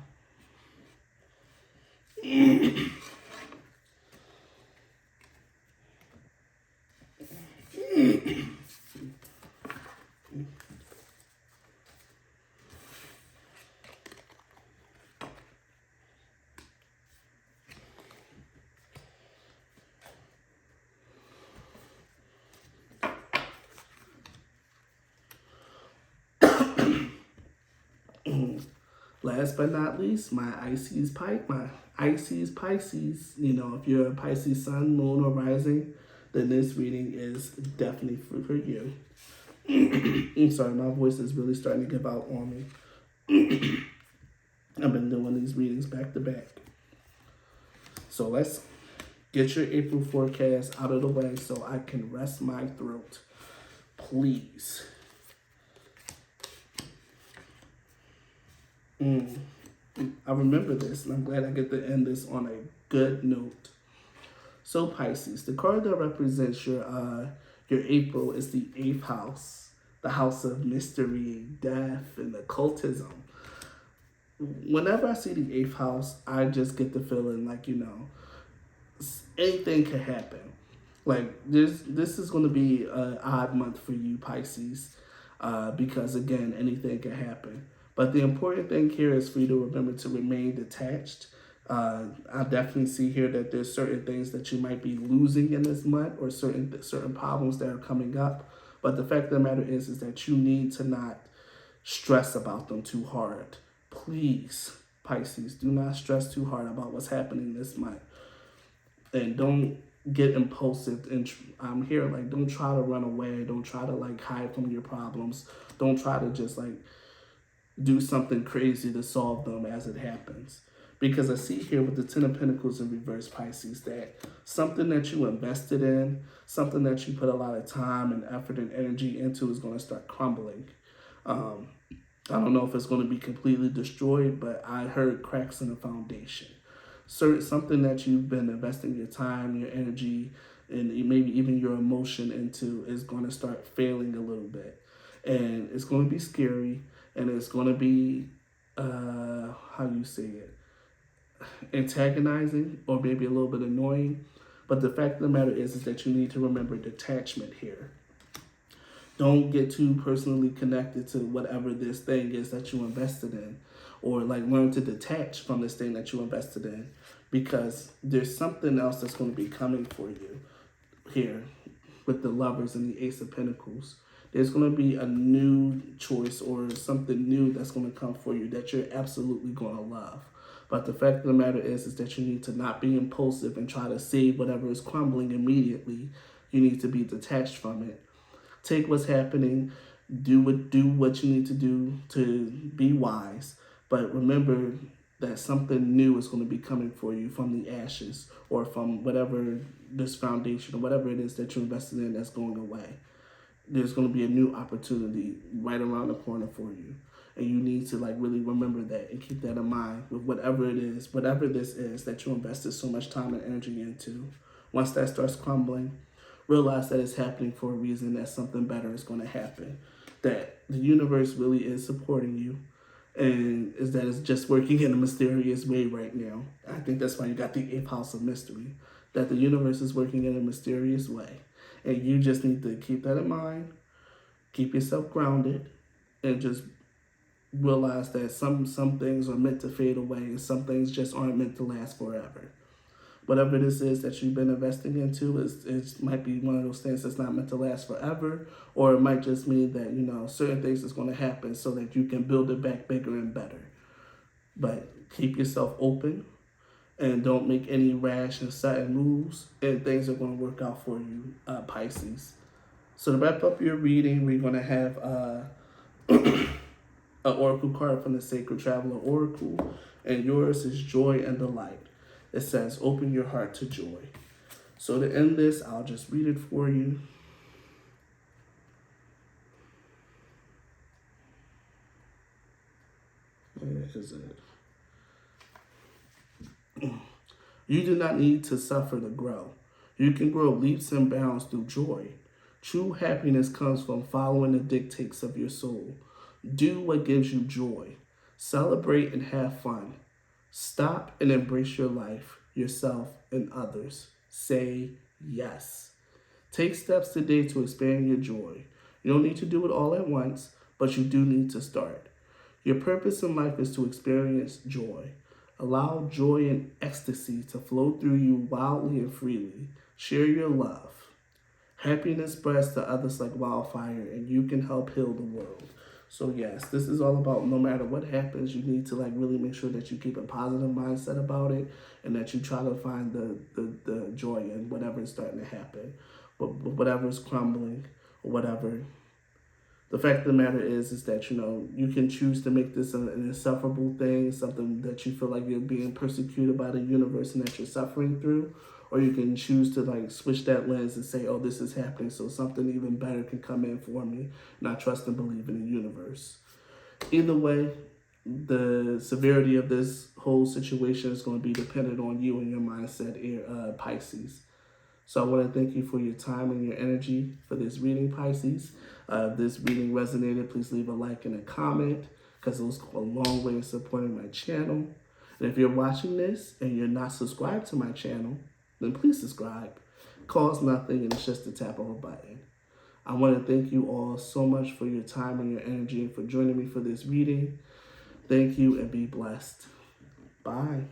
Last but not least, my Pisces. If you're a Pisces sun, moon, or rising, then this reading is definitely for you. I'm sorry, my voice is really starting to give out on me. I've been doing these readings back to back. So let's get your April forecast out of the way so I can rest my throat. Please. I remember this, and I'm glad I get to end this on a good note. So Pisces, the card that represents your April is the 8th house, the house of mystery, death, and occultism. Whenever I see the 8th house, I just get the feeling like, anything can happen. Like, this is going to be an odd month for you, Pisces, because, again, anything can happen. But the important thing here is for you to remember to remain detached. I definitely see here that there's certain things that you might be losing in this month or certain problems that are coming up. But the fact of the matter is that you need to not stress about them too hard. Please, Pisces, do not stress too hard about what's happening this month. And don't get impulsive. And I'm here, like, don't try to run away. Don't try to, like, hide from your problems. Don't try to just, like, do something crazy to solve them as it happens. Because I see here with the 10 of Pentacles in reverse, Pisces, that something that you invested in, something that you put a lot of time and effort and energy into is going to start crumbling. I don't know if it's going to be completely destroyed, but I heard cracks in the foundation. Something that you've been investing your time, your energy, and maybe even your emotion into is going to start failing a little bit. And it's going to be scary. And it's going to be, antagonizing or maybe a little bit annoying. But the fact of the matter is that you need to remember detachment here. Don't get too personally connected to whatever this thing is that you invested in. Or like learn to detach from this thing that you invested in. Because there's something else that's going to be coming for you here with the Lovers and the Ace of Pentacles. There's going to be a new choice or something new that's going to come for you that you're absolutely going to love. But the fact of the matter is that you need to not be impulsive and try to save whatever is crumbling immediately. You need to be detached from it. Take what's happening, do what you need to do to be wise. But remember that something new is going to be coming for you from the ashes or from whatever this foundation or whatever it is that you invested in that's going away. There's going to be a new opportunity right around the corner for you. And you need to like really remember that and keep that in mind with whatever it is, whatever this is that you invested so much time and energy into. Once that starts crumbling, realize that it's happening for a reason, that something better is going to happen, that the universe really is supporting you, and is that it's just working in a mysterious way right now. I think that's why you got the 8th house of mystery, that the universe is working in a mysterious way. And you just need to keep that in mind, keep yourself grounded, and just realize that some things are meant to fade away and some things just aren't meant to last forever. Whatever this is that you've been investing into, it might be one of those things that's not meant to last forever, or it might just mean that, you know, certain things is going to happen so that you can build it back bigger and better. But keep yourself open and don't make any rash and sudden moves, and things are going to work out for you, Pisces. So to wrap up your reading, we're going to have an oracle card from the Sacred Traveler Oracle, and yours is Joy and Delight. It says, open your heart to joy. So to end this, I'll just read it for you. Where is it? You do not need to suffer to grow. You can grow leaps and bounds through joy. True happiness comes from following the dictates of your soul. Do what gives you joy. Celebrate and have fun. Stop and embrace your life, yourself, and others. Say yes. Take steps today to expand your joy. You don't need to do it all at once, but you do need to start. Your purpose in life is to experience joy. Allow joy and ecstasy to flow through you wildly and freely. Share your love. Happiness spreads to others like wildfire, and you can help heal the world. So yes, this is all about, no matter what happens, you need to like really make sure that you keep a positive mindset about it, and that you try to find the joy in whatever is starting to happen, but whatever is crumbling or whatever. The fact of the matter is that, you know, you can choose to make this an insufferable thing, something that you feel like you're being persecuted by the universe and that you're suffering through, or you can choose to like switch that lens and say, oh, this is happening, so something even better can come in for me, and I trust and believe in the universe. Either way, the severity of this whole situation is going to be dependent on you and your mindset, Pisces. So I want to thank you for your time and your energy for this reading, Pisces. If this reading resonated, please leave a like and a comment, because it was a long way in supporting my channel. And if you're watching this and you're not subscribed to my channel, then please subscribe. Costs nothing, and it's just a tap of a button. I want to thank you all so much for your time and your energy and for joining me for this reading. Thank you and be blessed. Bye.